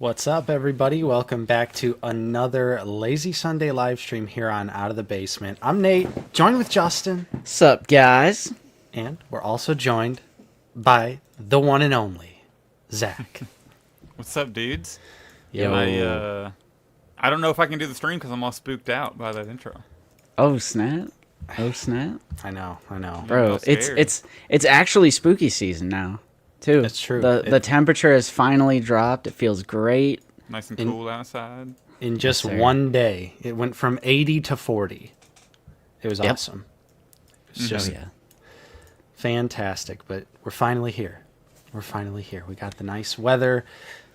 What's up, everybody? Welcome back to another Lazy Sunday live stream here on Out of the Basement. I'm Nate, joined with Justin. Sup, guys? And we're also joined by the one and only Zach. What's up, dudes? Yo. I don't know if I can do the stream because I'm all spooked out by that intro. Oh snap! Oh snap! I know. Bro, it's actually spooky season now, too. That's true. The temperature has finally dropped. It feels great. Nice and cool outside. In just Yes, sir. one day, it went from 80 to 40. It was awesome. It was just fantastic, but we're finally here. We got the nice weather.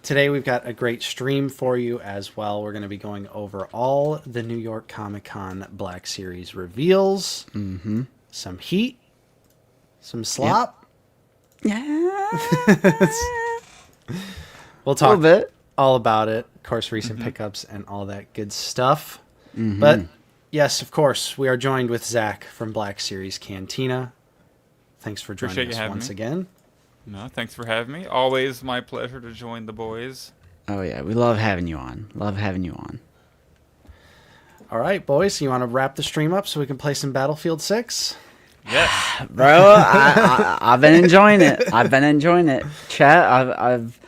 Today we've got a great stream for you as well. We're going to be going over all the New York Comic Con Black Series reveals, some heat, some slop. Yeah. We'll A talk little bit. all about it. Of course, recent pickups and all that good stuff. But yes, of course, we are joined with Zach from Black Series Cantina. Thanks for joining Appreciate you us having once me. again. No, thanks for having me. Always my pleasure to join the boys. Oh yeah, we love having you on. All right, boys, you want to wrap the stream up so we can play some Battlefield 6? Yes. Bro, I've been enjoying it. Chat, I've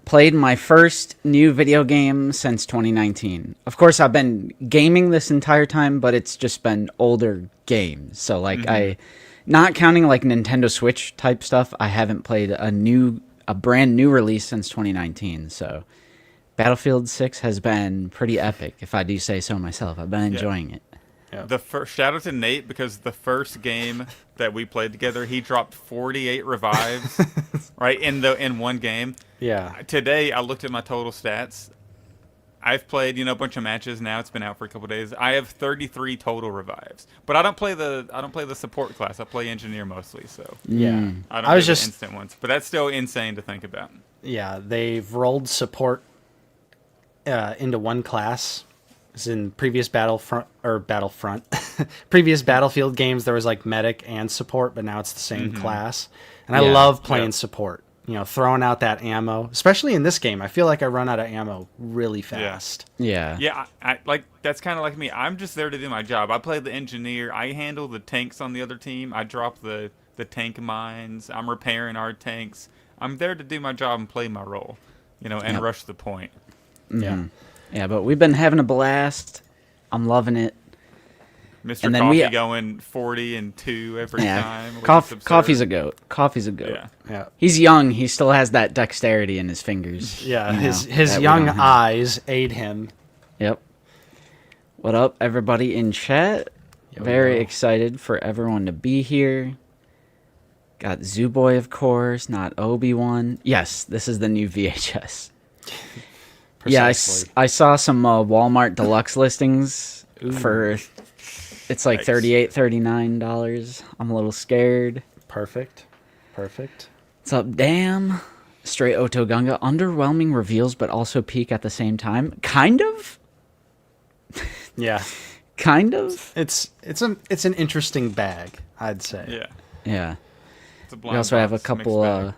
played my first new video game since 2019. Of course, I've been gaming this entire time, but it's just been older games. So like not counting like Nintendo Switch type stuff, I haven't played a brand new release since 2019. So Battlefield 6 has been pretty epic, if I do say so myself. I've been enjoying it. The first shout out to Nate because the first game that we played together, he dropped 48 revives right in one game. Yeah. Today I looked at my total stats. I've played, a bunch of matches now. It's been out for a couple days. I have 33 total revives. But I don't play the support class. I play engineer mostly, so Yeah. I don't I was play the just instant ones. But that's still insane to think about. Yeah, they've rolled support into one class. As in previous previous Battlefield games, there was like medic and support, but now it's the same class. And I love playing support. Throwing out that ammo, especially in this game. I feel like I run out of ammo really fast. Yeah. Yeah, I like that's kind of like me. I'm just there to do my job. I play the engineer. I handle the tanks on the other team. I drop the tank mines. I'm repairing our tanks. I'm there to do my job and play my role, and rush the point. Yeah. Yeah, but we've been having a blast. I'm loving it. Mr. And then Coffee going 40-2 every time. Coffee's a goat. Yeah. He's young. He still has that dexterity in his fingers. Yeah, you know, his that we young don't have. eyes aid him. Yep. What up, everybody in chat? Very excited for everyone to be here. Got Zooboy, of course, not Obi-Wan. Yes, this is the new VHS. Yeah, I saw some Walmart deluxe listings for... It's like $38, $39. I'm a little scared. Perfect. What's up, damn? Straight Otogunga. Underwhelming reveals, but also peak at the same time. Kind of? Yeah. Kind of? It's an interesting bag, I'd say. Yeah. Yeah. It's a We blind also have a box, mixed couple bag.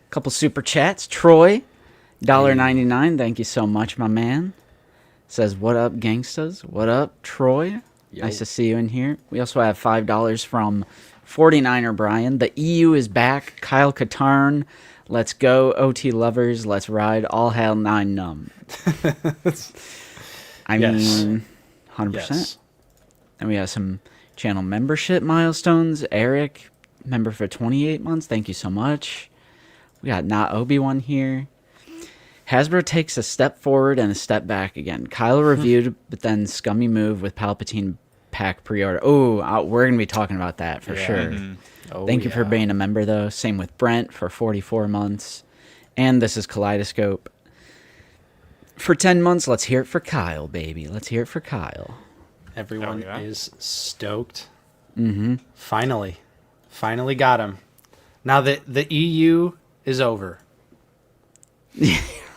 couple super chats. Troy, $1.99. Thank you so much, my man. Says, what up, gangstas? What up, Troy? Yo. Nice to see you in here. We also have $5 from 49er Brian. The EU is back. Kyle Katarn. Let's go, OT lovers. Let's ride. All hail 9 numb. I mean, 100%. Yes. And we have some channel membership milestones. Eric, member for 28 months. Thank you so much. We got Not Obi-Wan here. Hasbro takes a step forward and a step back again. Kyle reviewed, but then scummy move with Palpatine pack pre-order. Oh, we're going to be talking about that for sure. Thank you for being a member, though. Same with Brent for 44 months. And this is Kaleidoscope. For 10 months, let's hear it for Kyle, baby. Let's hear it for Kyle. Everyone is stoked. Finally got him. Now that the EU is over.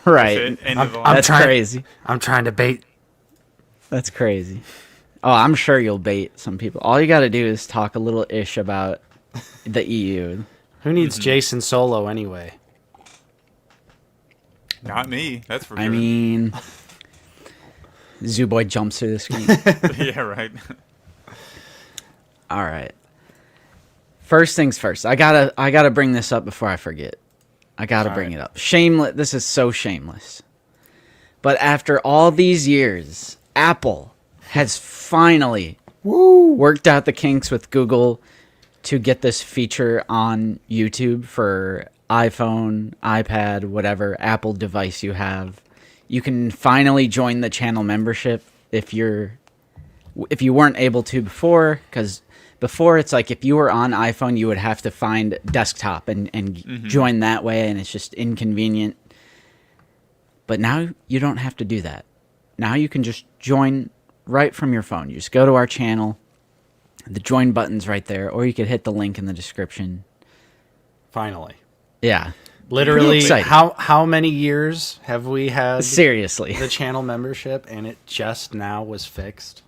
Right. That's crazy. I'm trying to bait. That's crazy. Oh, I'm sure you'll bait some people. All you got to do is talk a little ish about the EU. Who needs Jason Solo anyway? Not me. That's for I sure. mean, Zoo Boy jumps through the screen. Yeah, right. All right. First things first. I gotta bring this up before I forget. I gotta All bring right. it up. Shameless. This is so shameless. But after all these years, Apple has finally worked out the kinks with Google to get this feature on YouTube for iPhone, iPad, whatever Apple device you have. You can finally join the channel membership if you weren't able to before, because before it's like if you were on iPhone, you would have to find desktop and join that way, and it's just inconvenient. But now you don't have to do that. Now you can just join right from your phone. You just go to our channel. The join button's right there, or you could hit the link in the description. Finally. Yeah. Literally, exciting. how many years have we had Seriously. the channel membership, and it just now was fixed?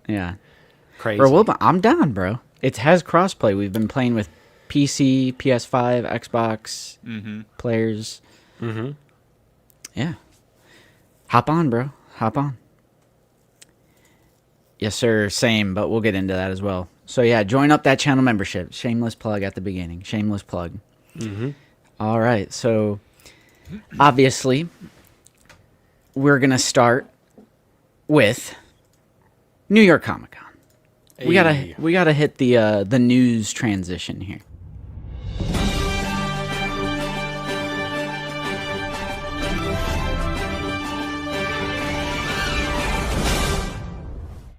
Yeah. Crazy. Bro, I'm down, bro. It has crossplay. We've been playing with PC, PS5, Xbox players. Mm-hmm. Yeah. Hop on, bro. Hop on. Yes, sir. Same, but we'll get into that as well. So, yeah, join up that channel membership. Shameless plug at the beginning. Shameless plug. Mm-hmm. All right. So, obviously, we're going to start with New York Comic Con. We gotta hit the news transition here.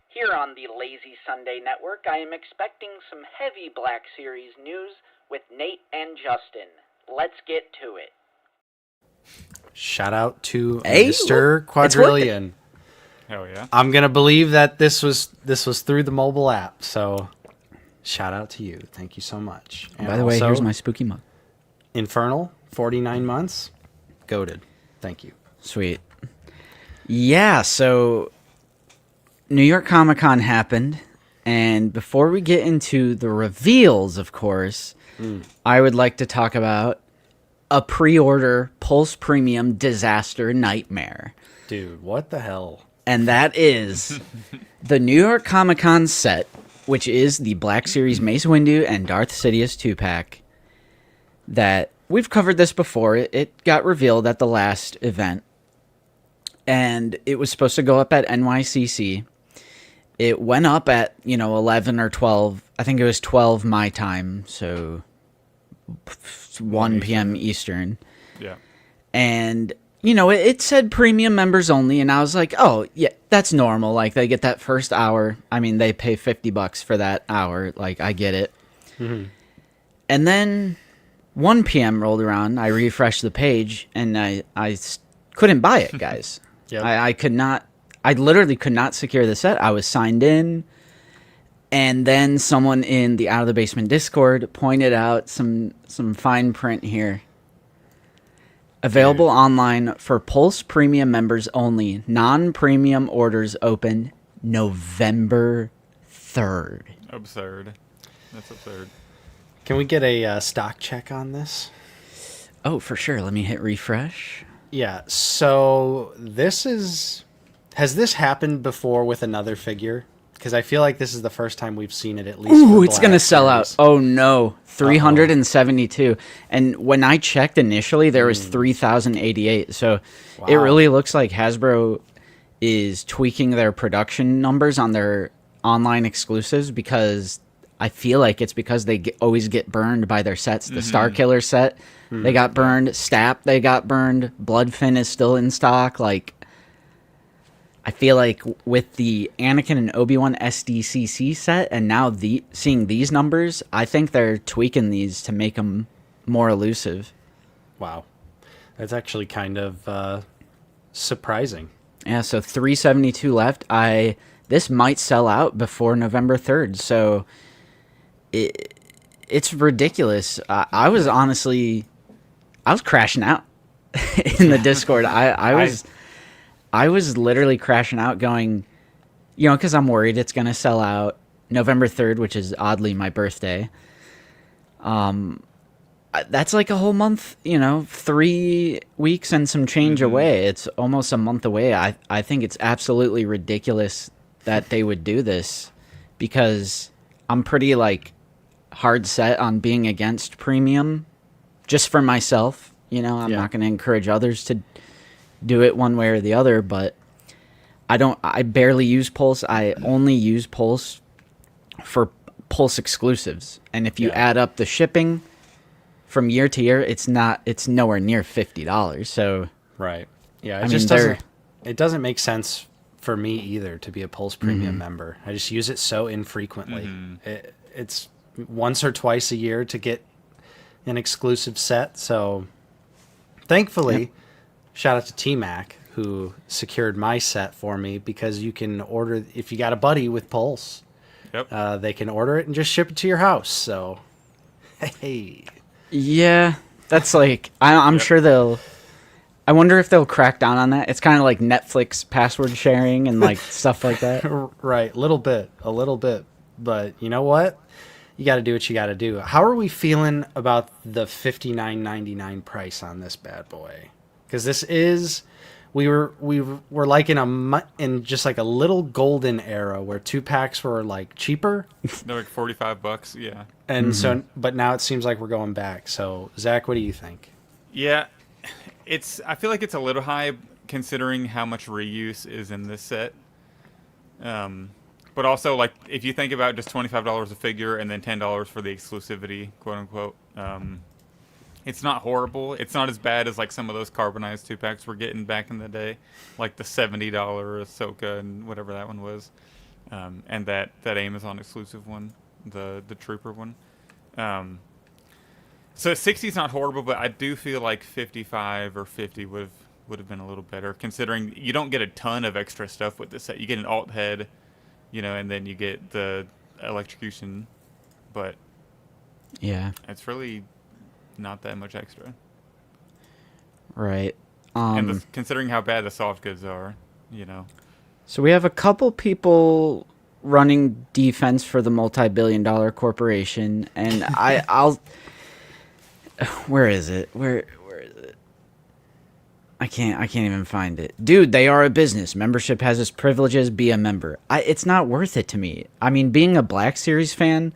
Here on the Lazy Sunday Network, I am expecting some heavy Black Series news with Nate and Justin. Let's get to it. Shout out to Hey, Mr. it's worth it. Quadrillion. Hell yeah. I'm gonna believe that this was through the mobile app. So, shout out to you. Thank you so much. And By the way, also, here's my spooky mug. Infernal, 49 months, goated. Thank you. Sweet. Yeah, so New York Comic Con happened, and before we get into the reveals, of course, I would like to talk about a pre-order Pulse Premium disaster nightmare. Dude, what the hell? And that is the New York Comic Con set, which is the Black Series Mace Windu and Darth Sidious 2-pack. That we've covered this before. It got revealed at the last event. And it was supposed to go up at NYCC. It went up at, 11 or 12. I think it was 12 my time, so 1 p.m. Eastern. Yeah. And it said premium members only, and I was like, oh, yeah, that's normal. Like, they get that first hour. I mean, they pay $50 for that hour. Like, I get it. Mm-hmm. And then 1 p.m. rolled around. I refreshed the page, and I couldn't buy it, guys. Yep. I literally could not secure the set. I was signed in, and then someone in the Out of the Basement Discord pointed out some fine print here. Available online for Pulse Premium members only. Non-premium orders open November 3rd. Absurd. That's absurd. Can we get a stock check on this? Oh, for sure. Let me hit refresh. Yeah. So has this happened before with another figure? Because I feel like this is the first time we've seen it, at least. Ooh, for it's going to Black sell out. Series. Oh, no. 372. And when I checked initially, there was 3,088. So it Wow. really looks like Hasbro is tweaking their production numbers on their online exclusives, because I feel like it's because they always get burned by their sets. The Star Killer set, they got burned. Stap, they got burned. Bloodfin is still in stock. Like, I feel like with the Anakin and Obi-Wan SDCC set, and now seeing these numbers, I think they're tweaking these to make them more elusive. Wow. That's actually kind of surprising. Yeah, so 372 left. This might sell out before November 3rd, so it's ridiculous. I was crashing out in the Discord. I was literally crashing out going, because I'm worried it's going to sell out November 3rd, which is oddly my birthday. that's like a whole month, 3 weeks and some change away. It's almost a month away. I think it's absolutely ridiculous that they would do this, because I'm pretty like hard set on being against premium just for myself. I'm not going to encourage others to do it one way or the other, but I barely use Pulse. I only use Pulse for Pulse exclusives. And if you add up the shipping from year to year, it's nowhere near $50. So right. Yeah. It doesn't make sense for me either to be a Pulse Premium member. I just use it so infrequently. It's once or twice a year to get an exclusive set. So thankfully, shout out to T-Mac, who secured my set for me, because you can order, if you got a buddy with Pulse, they can order it and just ship it to your house. So, hey. Yeah, that's like, I'm sure I wonder if they'll crack down on that. It's kind of like Netflix password sharing and like stuff like that. Right, a little bit. But you know what? You got to do what you got to do. How are we feeling about the $59.99 price on this bad boy? Because this is, we were like in just like a little golden era where 2-packs were like cheaper. They're like $45, yeah. And so, but now it seems like we're going back. So, Zach, what do you think? Yeah, I feel like it's a little high considering how much reuse is in this set. But also, like, if you think about just $25 a figure and then $10 for the exclusivity, quote unquote, it's not horrible. It's not as bad as like some of those carbonized 2-packs we're getting back in the day, like the $70 Ahsoka and whatever that one was, and that Amazon exclusive one, the Trooper one. So 60 is not horrible, but I do feel like 55 or 50 would have been a little better, considering you don't get a ton of extra stuff with this set. You get an alt head, and then you get the electrocution, but yeah, it's really not that much extra. Right. And considering how bad the soft goods are, So we have a couple people running defense for the multi-billion-dollar corporation, and I'll. Where is it? Where is it? I can't even find it. Dude, they are a business. Membership has its privileges. Be a member. It's not worth it to me. I mean, being a Black Series fan,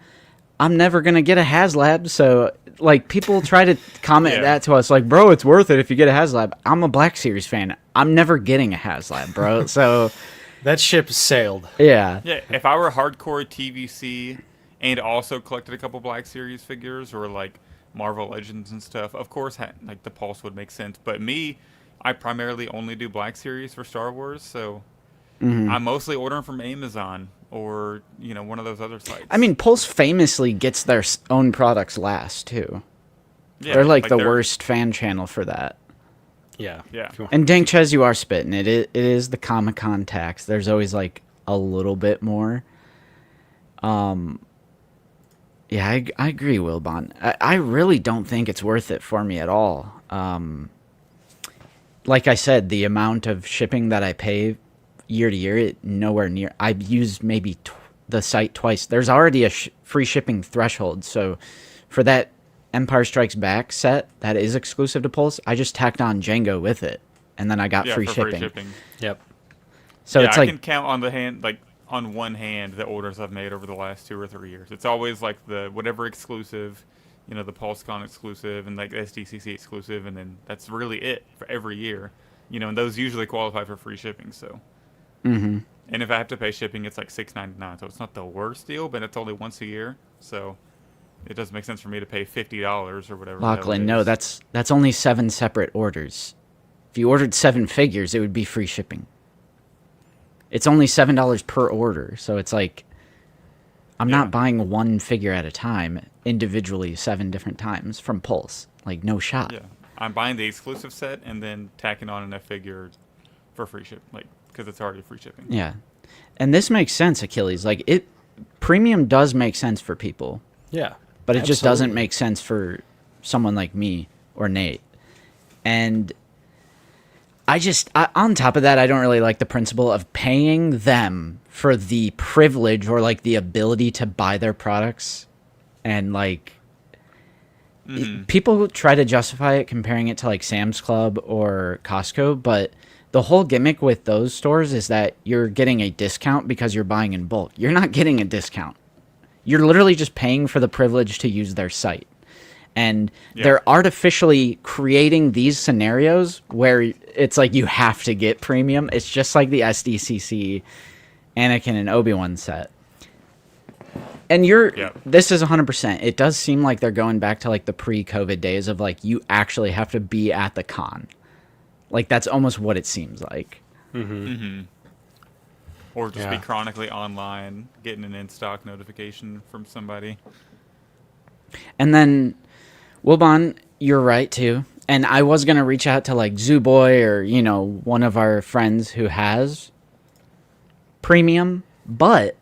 I'm never going to get a HasLab. So, like, people try to comment that to us. Like, bro, it's worth it if you get a HasLab. I'm a Black Series fan. I'm never getting a HasLab, bro. So that ship sailed. Yeah. Yeah, if I were hardcore TVC and also collected a couple Black Series figures or, like, Marvel Legends and stuff, of course, like, the Pulse would make sense. But me, I primarily only do Black Series for Star Wars, so I'm mostly ordering from Amazon or, one of those other sites. I mean, Pulse famously gets their own products last, too. Yeah, they're like the worst fan channel for that. Yeah. And Dankchez, you are spitting. It is the Comic-Con tax. There's always, like, a little bit more. Yeah, I agree, Wilbon. I really don't think it's worth it for me at all. Like I said, the amount of shipping that I pay year to year, nowhere near. I've used maybe the site twice. There's already a free shipping threshold. So for that Empire Strikes Back set that is exclusive to Pulse, I just tacked on Django with it, and then I got free shipping. Yep. So yeah, it's I like can count on one hand the orders I've made over the last 2 or 3 years. It's always like the whatever exclusive, the PulseCon exclusive and like SDCC exclusive, and then that's really it for every year. And those usually qualify for free shipping. So, and if I have to pay shipping, it's like $6.99. So it's not the worst deal, but it's only once a year. So it doesn't make sense for me to pay $50 or whatever. Lachlan, no, that's only 7 separate orders. If you ordered 7 figures, it would be free shipping. It's only $7 per order, so it's like I'm not buying one figure at a time, individually 7 different times from Pulse. Like, no shot. Yeah, I'm buying the exclusive set and then tacking on a figure for free ship, like, because it's already free shipping. Yeah, and this makes sense, Achilles. Like, premium does make sense for people. Yeah, but it just doesn't make sense for someone like me or Nate. And on top of that, I don't really like the principle of paying them for the privilege or like the ability to buy their products. And like, people try to justify it comparing it to like Sam's Club or Costco, but the whole gimmick with those stores is that you're getting a discount because you're buying in bulk. You're not getting a discount. You're literally just paying for the privilege to use their site. And they're artificially creating these scenarios where it's like you have to get premium. It's just like the SDCC Anakin and Obi-Wan set. And this is 100%. It does seem like they're going back to like the pre-COVID days of like you actually have to be at the con. Like that's almost what it seems like. Or just be chronically online, getting an in-stock notification from somebody. And then, Wilbon, you're right too. And I was gonna reach out to like Zoo Boy or one of our friends who has premium, but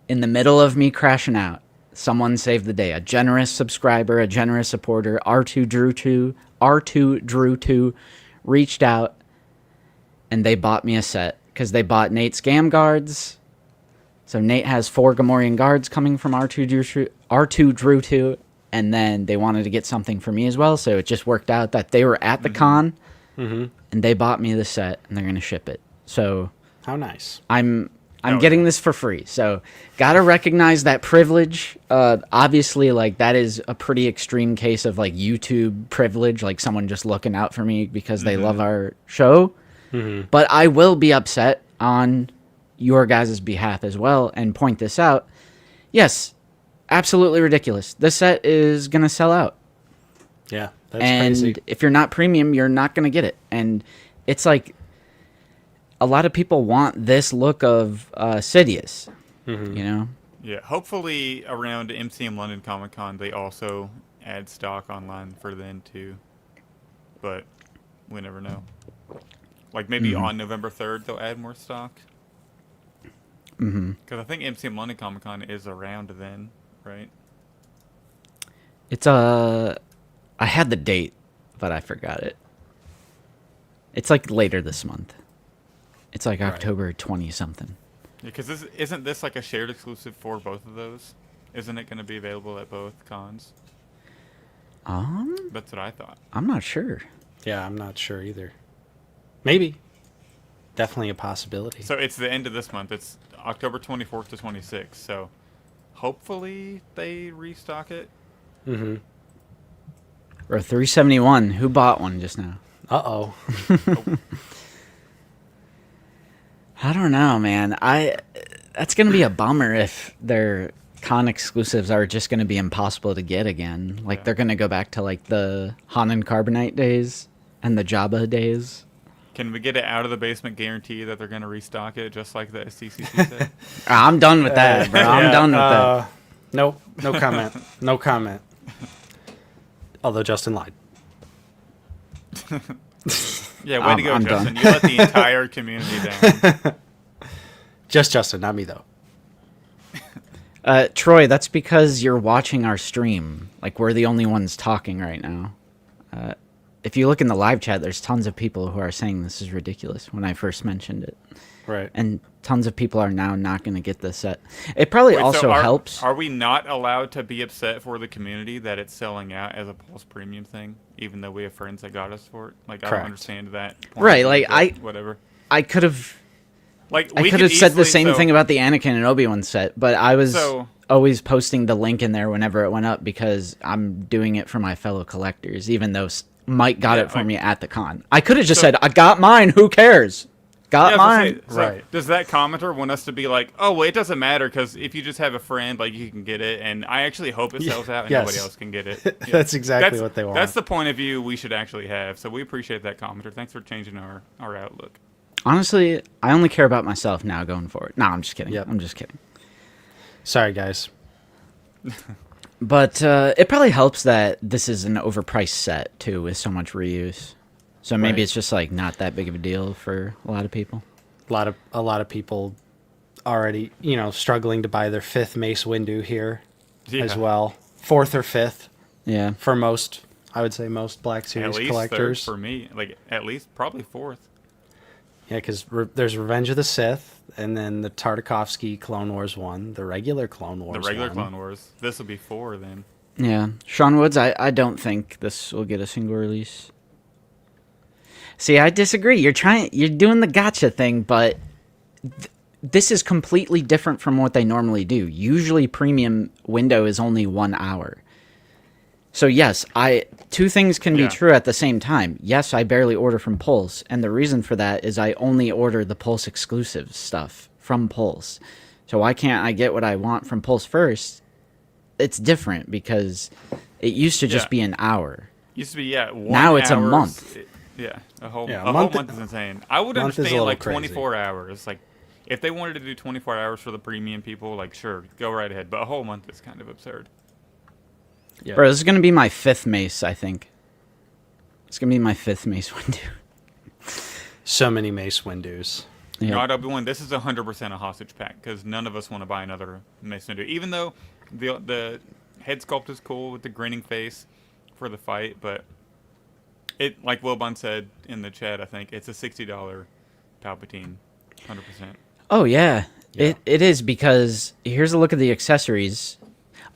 in the middle of me crashing out, someone saved the day. A generous subscriber, a generous supporter, R2 Drew 2 reached out and they bought me a set because they bought Nate's Gam guards. So Nate has 4 Gamorrean guards coming from R2 Drew 2, and then they wanted to get something for me as well. So it just worked out that they were at the con, and they bought me the set, and they're gonna ship it. So how nice! I'm getting this for free. So gotta recognize that privilege. Obviously, like that is a pretty extreme case of like YouTube privilege, like someone just looking out for me because they love our show. But I will be upset on your guys' behalf as well and point this out. Yes, absolutely ridiculous. This set is going to sell out. Yeah, that's and crazy. If you're not premium, you're not going to get it. And it's like a lot of people want this look of Sidious, Yeah, hopefully around MCM London Comic Con, they also add stock online for then too. But we never know. Like maybe on November 3rd, they'll add more stock. Because I think MCM London Comic Con is around then, right? It's I had the date, but I forgot it. It's like later this month. It's like October 20 something. Yeah, because isn't this like a shared exclusive for both of those? Isn't it going to be available at both cons? That's what I thought. I'm not sure. Yeah, I'm not sure either. Maybe. Definitely a possibility. So it's the end of this month. It's October 24th to 26th. So hopefully they restock it. Or 371. Who bought one just now? Uh-oh. I don't know, man. That's going to be a bummer if their con exclusives are just going to be impossible to get again. Like they're going to go back to like the Han and Carbonite days and the Jabba days. Can we get it out of the basement guarantee that they're going to restock it just like the STCC said? I'm done with that, bro. I'm done with that. Nope. No comment. No comment. Although Justin lied. Yeah, way to go, I'm Justin. done. You let the entire community down. Just Justin, not me though. Troy, that's because you're watching our stream. Like, we're the only ones talking right now. If you look in the live chat, there's tons of people who are saying this is ridiculous when I first mentioned it. Right. And tons of people are now not going to get this set. It probably also helps. Are we not allowed to be upset for the community that it's selling out as a Pulse Premium thing, even though we have friends that got us for it? Like, I don't understand that. Right, like, whatever. I could have... Like, I could have said the same thing about the Anakin and Obi-Wan set, but I was always posting the link in there whenever it went up because I'm doing it for my fellow collectors, even though Mike got it for me at the con. I could have just said, I got mine, who cares? Got mine. Right. Does that commenter want us to be like, oh, well, it doesn't matter because if you just have a friend, like, you can get it, and I actually hope it sells out and nobody else can get it. Yeah. That's exactly what they want. That's the point of view we should actually have, so we appreciate that commenter. Thanks for changing our outlook. Honestly, I only care about myself now going forward. No, I'm just kidding. Yep. I'm just kidding. Sorry, guys. But it probably helps that this is an overpriced set, too, with so much reuse. So maybe it's just, like, not that big of a deal for a lot of people. A lot of people already, struggling to buy their 5th Mace Windu here as well. 4th or 5th. Yeah. For most, I would say most Black Series at least collectors. 3rd for me. Like, at least probably 4th. Yeah, because there's Revenge of the Sith, and then the Tartakovsky Clone Wars one, the regular Clone Wars The regular one. Clone Wars. This will be 4 then. Yeah, Sean Woods, I don't think this will get a single release. See, I disagree. You're doing the gotcha thing, but this is completely different from what they normally do. Usually premium window is only 1 hour. So yes, two things can be true at the same time. Yes, I barely order from Pulse, and the reason for that is I only order the Pulse exclusive stuff from Pulse. So why can't I get what I want from Pulse first? It's different because it used to just be an hour. Used to be 1 Now it's a hour, month. A whole month month is insane. I would month is a understand little like crazy. 24 hours. Like if they wanted to do 24 hours for the premium people, like sure, go right ahead. But a whole month is kind of absurd. Yeah. Bro, this is going to be my 5th mace, I think. It's going to be my 5th mace window. So many mace windows. You know Yeah. what, Obi-Wan, this is 100% a hostage pack because none of us want to buy another Mace Windu. Even though the head sculpt is cool with the grinning face for the fight, but it, like Wilbon said in the chat, I think it's a $60 Palpatine, 100%. Oh, yeah. Yeah. It is because here's a look at the accessories.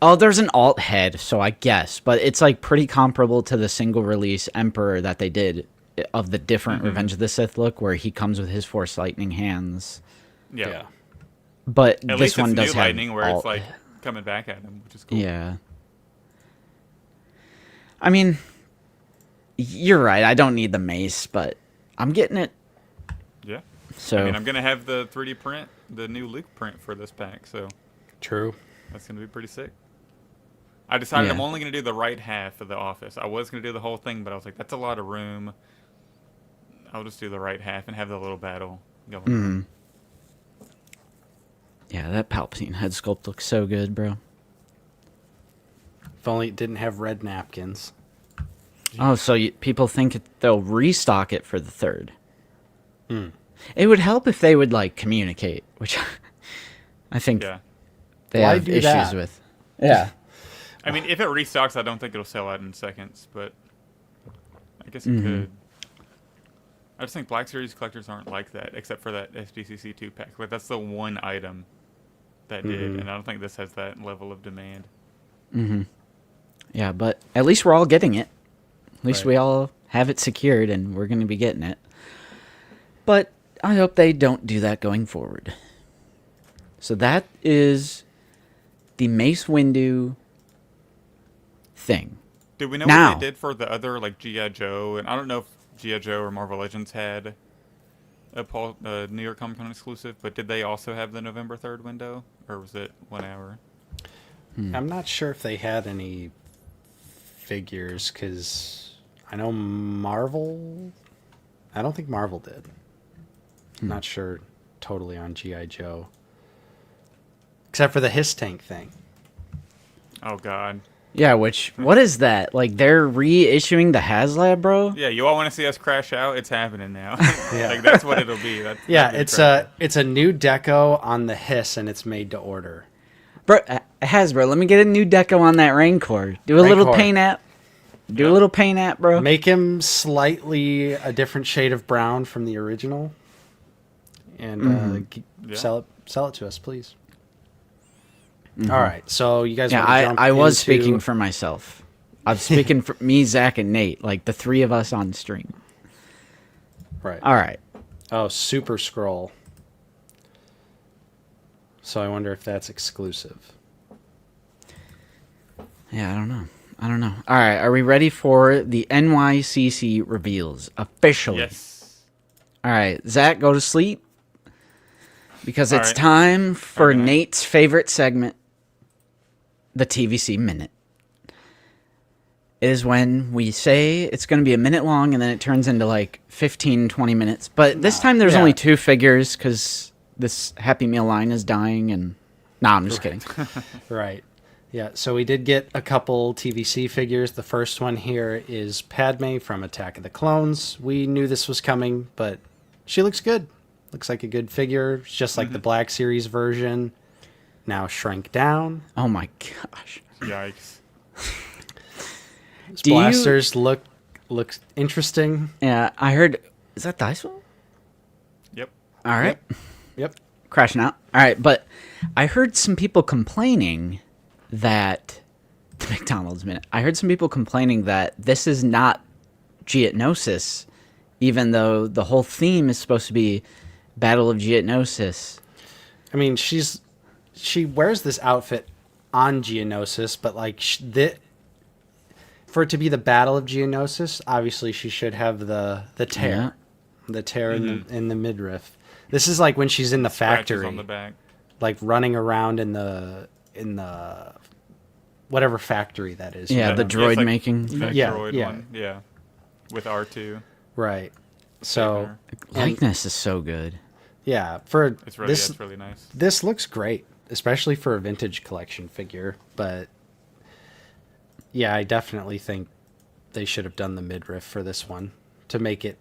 Oh, there's an alt head, so I guess. But it's like pretty comparable to the single release Emperor that they did of the different Revenge of the Sith look where he comes with his Force Lightning hands. Yeah. But At this least one it's does new have lightning where alt. it's like coming back at him, which is cool. Yeah. I mean, you're right. I don't need the mace, but I'm getting it. Yeah. So I mean, I'm going to have the 3D print, the new Luke print for this pack, so True. that's going to be pretty sick. I decided Yeah. I'm only going to do the right half of the office. I was going to do the whole thing, but I was like, that's a lot of room. I'll just do the right half and have the little battle going on. yeah, that Palpatine head sculpt looks so good, bro. If only it didn't have red napkins. Oh, so people think they'll restock it for the 3rd. It would help if they would like communicate, which I think Yeah. they Why have do issues that? with. Yeah. I mean, if it restocks, I don't think it'll sell out in seconds, but I guess it could. I just think Black Series collectors aren't like that, except for that SDCC 2 pack. But that's the one item that did, and I don't think this has that level of demand. Yeah, but at least we're all getting it. At least Right. we all have it secured, and we're going to be getting it. But I hope they don't do that going forward. So that is the Mace Windu thing. Did we know Now- what they did for the other, like G.I. Joe? And I don't know if G.I. Joe or Marvel Legends had a New York Comic Con exclusive, but did they also have the November 3rd window, or was it 1 hour? I'm not sure if they had any figures because I know Marvel. I don't think Marvel did. I'm not sure totally on G.I. Joe. Except for the Hiss Tank thing. Oh, God. Yeah, what is that? Like, they're reissuing the HasLab, bro? Yeah, you all want to see us crash out? It's happening now. Yeah. Like, that's what it'll be. Yeah, that'd be it's crash a new deco on the Hiss and it's made to order. Bro, Hasbro, let me get a new deco on that Rancor. Do a little Rancor. paint app. Do a little paint app, bro. Make him slightly a different shade of brown from the original. And Yeah. sell it to us, please. All right, so you guys Yeah, want to jump I was into- speaking for myself. I'm speaking for me, Zach, and Nate, like the 3 of us on stream. Right. All right. Oh, Super Scroll. So I wonder if that's exclusive. Yeah, I don't know. All right, are we ready for the NYCC reveals officially? Yes. All right, Zach, go to sleep because All it's right. time for Okay. Nate's favorite segment, the TVC Minute. It is when we say it's going to be a minute long and then it turns into like 15, 20 minutes. But this time there's Yeah. only 2 figures because this Happy Meal line is dying and... Nah, I'm just kidding. Right. Yeah, so we did get a couple TVC figures. The first one here is Padme from Attack of the Clones. We knew this was coming, but she looks good. Looks like a good figure. It's just like the Black Series version. Now shrank down. Oh my gosh. Yikes. His Do you- blasters look interesting. Yeah, I heard... Is that Dicewell? Yep. All right. Yep. Crashing out. All right, but I heard some people complaining that the McDonald's minute. I heard some people complaining that this is not Geotnosis, even though the whole theme is supposed to be Battle of Geotnosis. I mean, she wears this outfit on Geonosis, but like for it to be the Battle of Geonosis, obviously she should have the tear, the tear in the midriff. This is like when she's in the Scratches factory, on the back. like running around in the whatever factory that is. Yeah, the it's droid like making. that Yeah, droid yeah. one. Yeah. With R2. Right. So Likeness is so good. yeah, for It's really, this it's really nice. this looks great, especially for a vintage collection figure. But yeah, I definitely think they should have done the midriff for this one to make it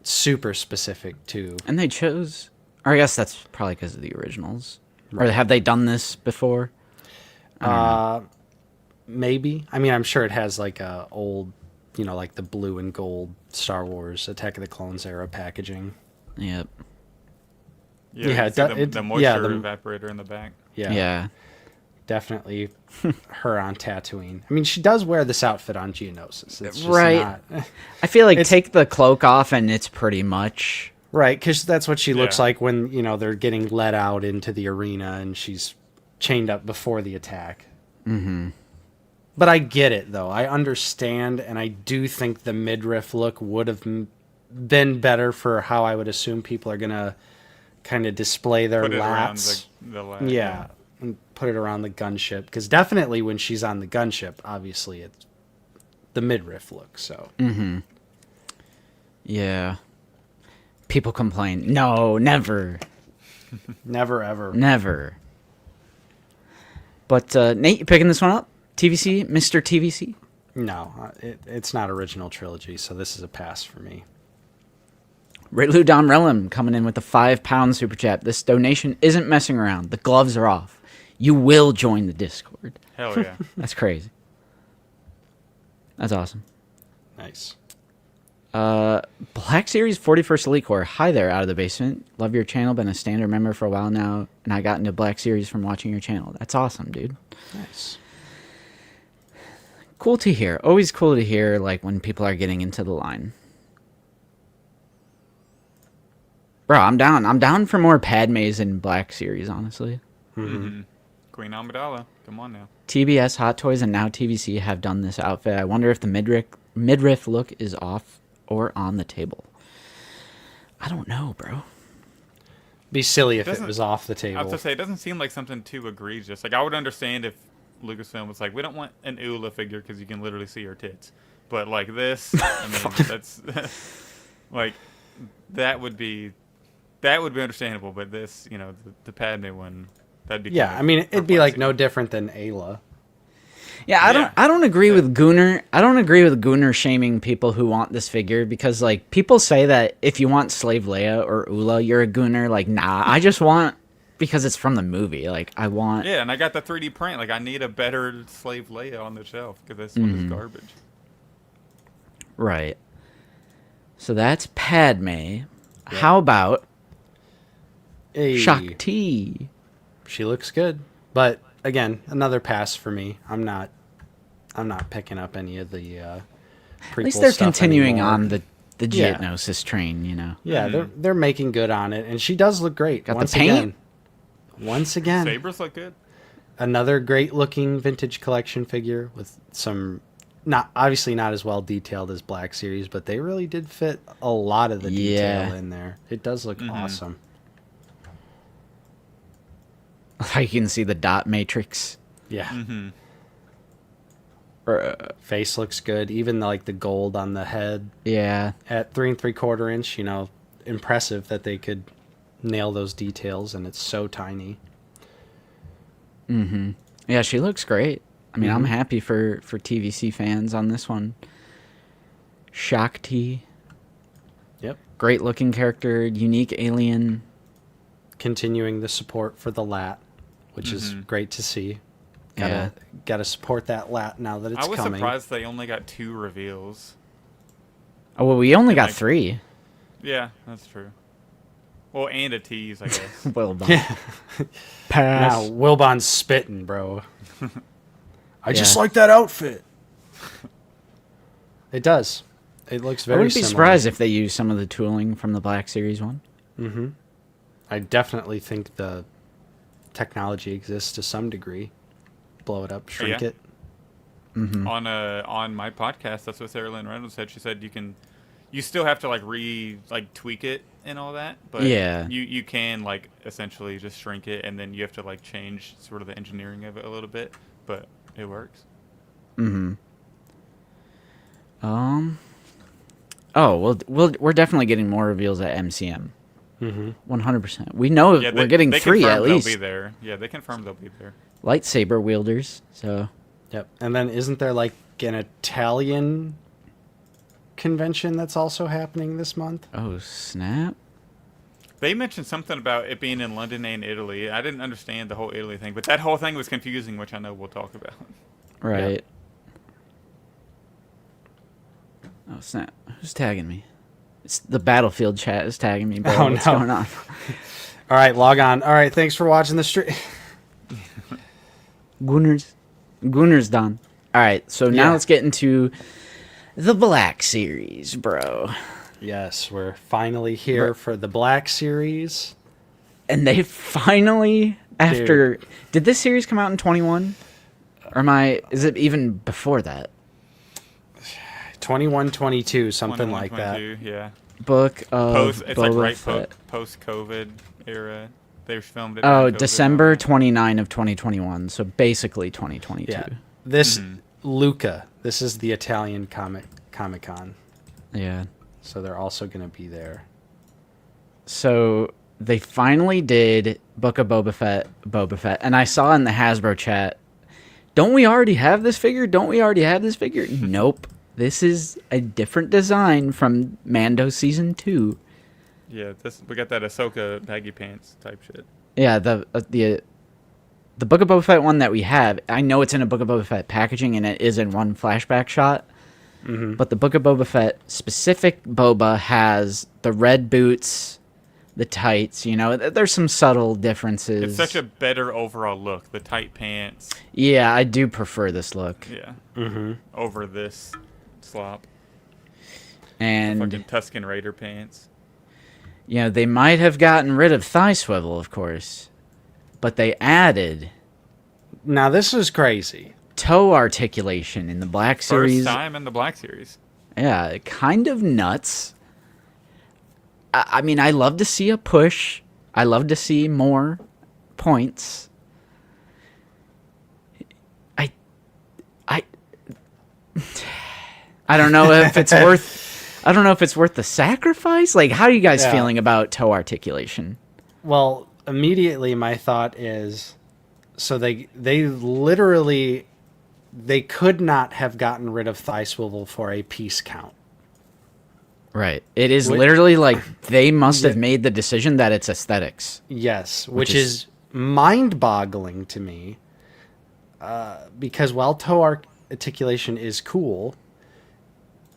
super specific to. And they chose, or I guess that's probably because of the originals. Or have they done this before? Maybe. I mean, I'm sure it has like a old, like the blue and gold Star Wars Attack of the Clones era packaging. Yep. Yeah, Yeah, you see the the moisture evaporator in the back. Yeah. Definitely her on Tatooine. I mean, she does wear this outfit on Geonosis. It's just Right. not I feel like It's- take the cloak off and it's pretty much. right, because that's what she looks Yeah. like when they're getting let out into the arena and she's chained up before the attack. Mm-hmm. But I get it though. I understand, and I do think the midriff look would have been better for how I would assume people are gonna kind of display their Put it around lats. the lat. Yeah, and put it around the gunship, because definitely when she's on the gunship, obviously it's the midriff look. So Yeah. People complain. No, never. never ever. Never. But Nate, you picking this one up? TVC? Mr. TVC? No, it's not original trilogy, so this is a pass for me. Ritlu Dom Relim coming in with a £5 super chat. This donation isn't messing around. The gloves are off. You will join the Discord. Hell yeah. That's crazy. That's awesome. Nice. Black Series 41st Elite Corps. Hi there, out of the basement. Love your channel. Been a standard member for a while now, and I got into Black Series from watching your channel. That's awesome, dude. Nice. Cool to hear. Always cool to hear, like, when people are getting into the line. Bro, I'm down. I'm down for more Padmes in Black Series, honestly. Queen Amidala. Come on now. TBS, Hot Toys, and now TVC have done this outfit. I wonder if the midriff look is off or on the table. I don't know, bro. Be silly if it Doesn't- was off the I table. have to say, it doesn't seem like something too egregious. Like, I would understand if Lucasfilm was like, we don't want an Ula figure because you can literally see her tits. But, like, this, I mean, that's, like, that would be understandable. But this, the Padme one, that'd be Yeah, kinda I mean, it'd be like perplexing. no different than Ayla. Yeah, I don't agree with Gunnar. I don't agree with Gunnar shaming people who want this figure because, like, people say that if you want Slave Leia or Ula, you're a Gunnar. Like, nah, I just want because it's from the movie. Like, I want. Yeah, and I got the 3D print. Like, I need a better Slave Leia on the shelf because this one is garbage. Right. So that's Padme. How about Hey, Shakti? she looks good, but again, another pass for me. I'm not picking up any of the prequel At least they're stuff continuing anymore. on the Yeah. Geotnosis train, you know. Yeah, they're making good on it, and she does look great. Got the once paint? again. Once again, Sabers look good. another great looking vintage collection figure with some obviously not as well detailed as Black Series, but they really did fit a lot of the detail Yeah. in there. It does look awesome. You can see the dot matrix. Yeah. Mm-hmm. Face looks good. Even like the gold on the head Yeah. at 3 3/4 inch, impressive that they could nail those details, and it's so tiny. Yeah, she looks great. I mean, I'm happy for TVC fans on this one. Shakti. Yep. Great looking character, unique alien. Continuing the support for the lat, which is great to see. Gotta support that lat now that it's I was coming. surprised they only got 2 reveals. Oh, well, we only got like- 3. Yeah, that's true. Well, and a tease, I guess. Well done. Now Pass. Wilbon's spitting, bro. I just like that outfit. It does. It looks very I wouldn't be similar. surprised if they use some of the tooling from the Black Series one. Mm-hmm. I definitely think the technology exists to some degree. Blow it up, shrink yeah. it. Mm-hmm. On my podcast, that's what Sarah Lynn Reynolds said. She said you still have to tweak it and all that, but Yeah. you can like essentially just shrink it, and then you have to like change sort of the engineering of it a little bit, but it works. Mm-hmm. Oh, we're definitely getting more reveals at MCM. Mm-hmm. 100%. We know we're getting they 3 at least. They'll be there. Yeah, they confirmed they'll be there. Lightsaber wielders. So. Yep. And then isn't there like an Italian convention that's also happening this month? Oh snap! They mentioned something about it being in London and Italy. I didn't understand the whole Italy thing, but that whole thing was confusing, which I know we'll talk about. Right. Yep. Oh snap! Who's tagging me? It's the Battlefield chat is tagging me. Bro. Oh, What's no. going on? All right, log on. All right, thanks for watching the stream. Gunner's done. All right, so now Yeah. let's get into the Black Series, bro. Yes, we're finally here for the Black Series. And they finally, after... Did this series come out in 21? Or is it even before that? 21, 22, something 21, like that. 22, yeah. Book of It's like Boba right Fett. post-COVID era. They filmed it. Oh, during COVID. December 29 of 2021, so basically 2022. Yeah. This, Luca, this is the Italian Comic-Con. Yeah. So they're also going to be there. So they finally did Book of Boba Fett. And I saw in the Hasbro chat, don't we already have this figure? Nope. This is a different design from Mando Season 2. Yeah, we got that Ahsoka baggy pants type shit. Yeah, the Book of Boba Fett one that we have, I know it's in a Book of Boba Fett packaging, and it is in one flashback shot. Mm-hmm. But the Book of Boba Fett specific Boba has the red boots, the tights. You know, there's some subtle differences. It's such a better overall look. The tight pants. Yeah, I do prefer this look. Yeah. Mm-hmm. Over this slop. And Fucking Tusken Raider pants. you know, they might have gotten rid of thigh swivel, of course, but they added Now, this is crazy. toe articulation in the Black Series. First time in the Black Series. Yeah, kind of nuts. I mean, I love to see a push. I love to see more points. I don't know if it's worth. I don't know if it's worth the sacrifice. Like, how are you guys Yeah. feeling about toe articulation? Well, immediately my thought is, so they literally, they could not have gotten rid of thigh swivel for a piece count. Right. It is Wh- literally like they must have made the decision that it's aesthetics. Yes, Which which is- is mind-boggling to me, because while toe articulation is cool,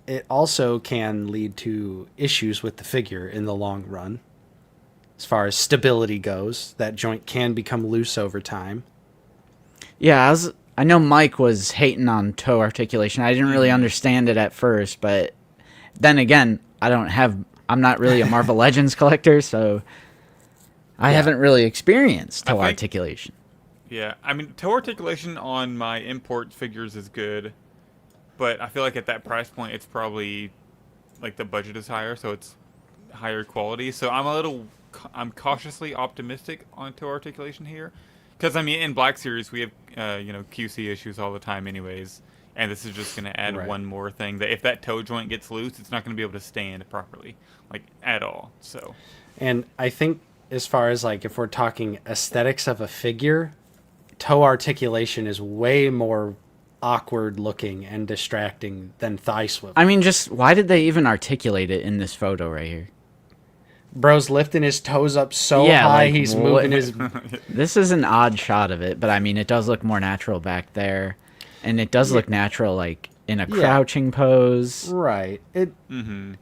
it also can lead to issues with the figure in the long run. As far as stability goes, that joint can become loose over time. Yeah, I know Mike was hating on toe articulation. I didn't really understand it at first, but then again, I'm not really a Marvel Legends collector, so I haven't really experienced toe think- articulation. Yeah, I mean, toe articulation on my import figures is good, but I feel like at that price point, it's probably like the budget is higher, so it's higher quality. So I'm cautiously optimistic on toe articulation here, because I mean, in Black Series we have QC issues all the time, anyways, and this is just going to add Right. one more thing that if that toe joint gets loose, it's not going to be able to stand properly, like at all. So And I think as far as like if we're talking aesthetics of a figure, toe articulation is way more awkward looking and distracting than thigh swivel. I mean, just why did they even articulate it in this photo right here? Bro's lifting his toes up so Yeah, high like, he's what- moving his. This is an odd shot of it, but I mean, it does look more natural back there, and it does look natural, like in a crouching pose. Right.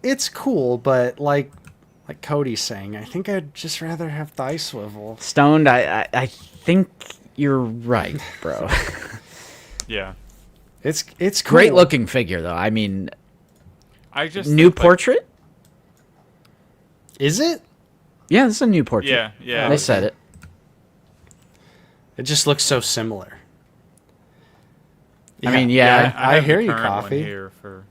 It's cool, but like Cody's saying, I think I'd just rather have thigh swivel. Stoned, I think you're right, bro. yeah, It's cool. Great looking figure, though. I mean, I just new think, like, portrait? Is it? Yeah, this is a new portrait. Yeah. They said it. It just looks so similar. I mean, yeah. I have hear the you, current one Coffee. Here for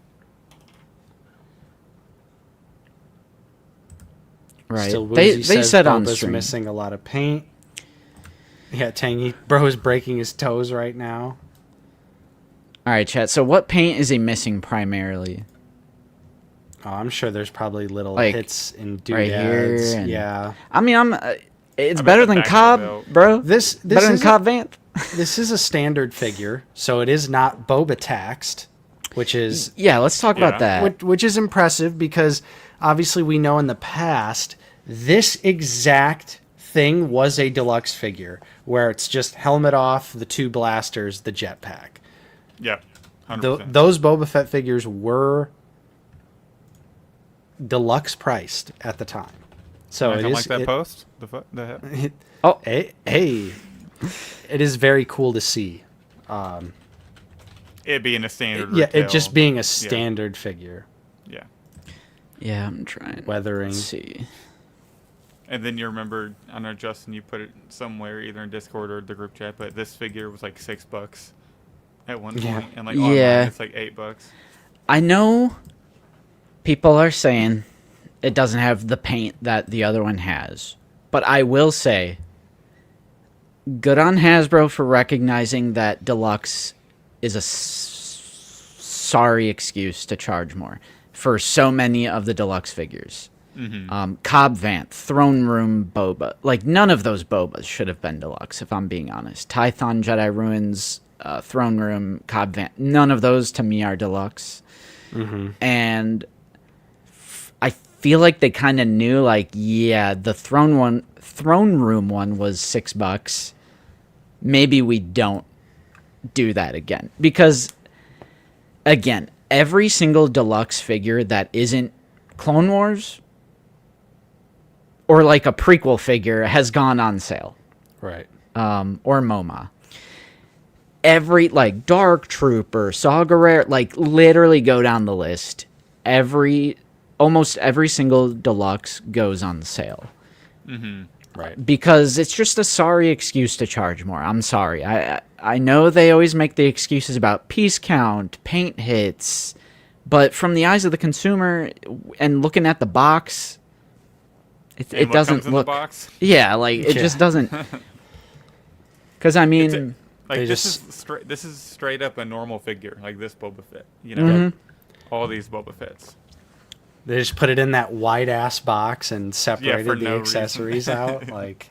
Right. Still, They Woozy says said on Boba's stream. missing a lot of paint. Yeah, Tangy bro is breaking his toes right now. All right, chat. So what paint is he missing primarily? Oh, I'm sure there's probably little Like, hits and right here doodads. and- Yeah, I mean, it's I bet better the than back of the Cobb, belt. bro. this Better than is Cobb Vanth. this is a standard figure, so it is not Boba taxed, which is Yeah, let's talk about that. which is impressive because obviously we know in the past this exact thing was a deluxe figure where it's just helmet off, the 2 blasters, the jetpack. yeah, 100%. Those Boba Fett figures were deluxe priced at the time. So Anything it is like that it- post. The Oh, hey, it is very cool to see. it being a standard. Yeah, it retail. just being a standard figure. Yeah, yeah, I'm trying. Weathering. Let's see. and then you remember, I know Justin, you put it somewhere either in Discord or the group chat, but this figure was like $6 at one point, Yeah. and like online Yeah. it's like $8. I know people are saying it doesn't have the paint that the other one has, but I will say, good on Hasbro for recognizing that deluxe is a sorry excuse to charge more for so many of the deluxe figures. Cobb Vanth, Throne Room Boba, like none of those Bobas should have been deluxe. If I'm being honest, Tython, Jedi Ruins, Throne Room, Cobb Vanth, none of those to me are deluxe. And I feel like they kind of knew, like, yeah, the Throne Room one was $6. Maybe we don't do that again, because again, every single deluxe figure that isn't Clone Wars or like a prequel figure has gone on sale, Right. or MoMA. Every, like, Dark Trooper, Saw Gerrera, like, literally go down the list. Almost every single deluxe goes on sale. Right. Because it's just a sorry excuse to charge more. I'm sorry. I know they always make the excuses about piece count, paint hits, but from the eyes of the consumer and looking at the box, it And what doesn't comes in look. the box? Yeah, like it just doesn't. Because I mean, Like They this just- is straight. This is straight up a normal figure, like this Boba Fett. You know, all these Boba Fetts. They just put it in that wide ass box and separated for the no accessories out. Like,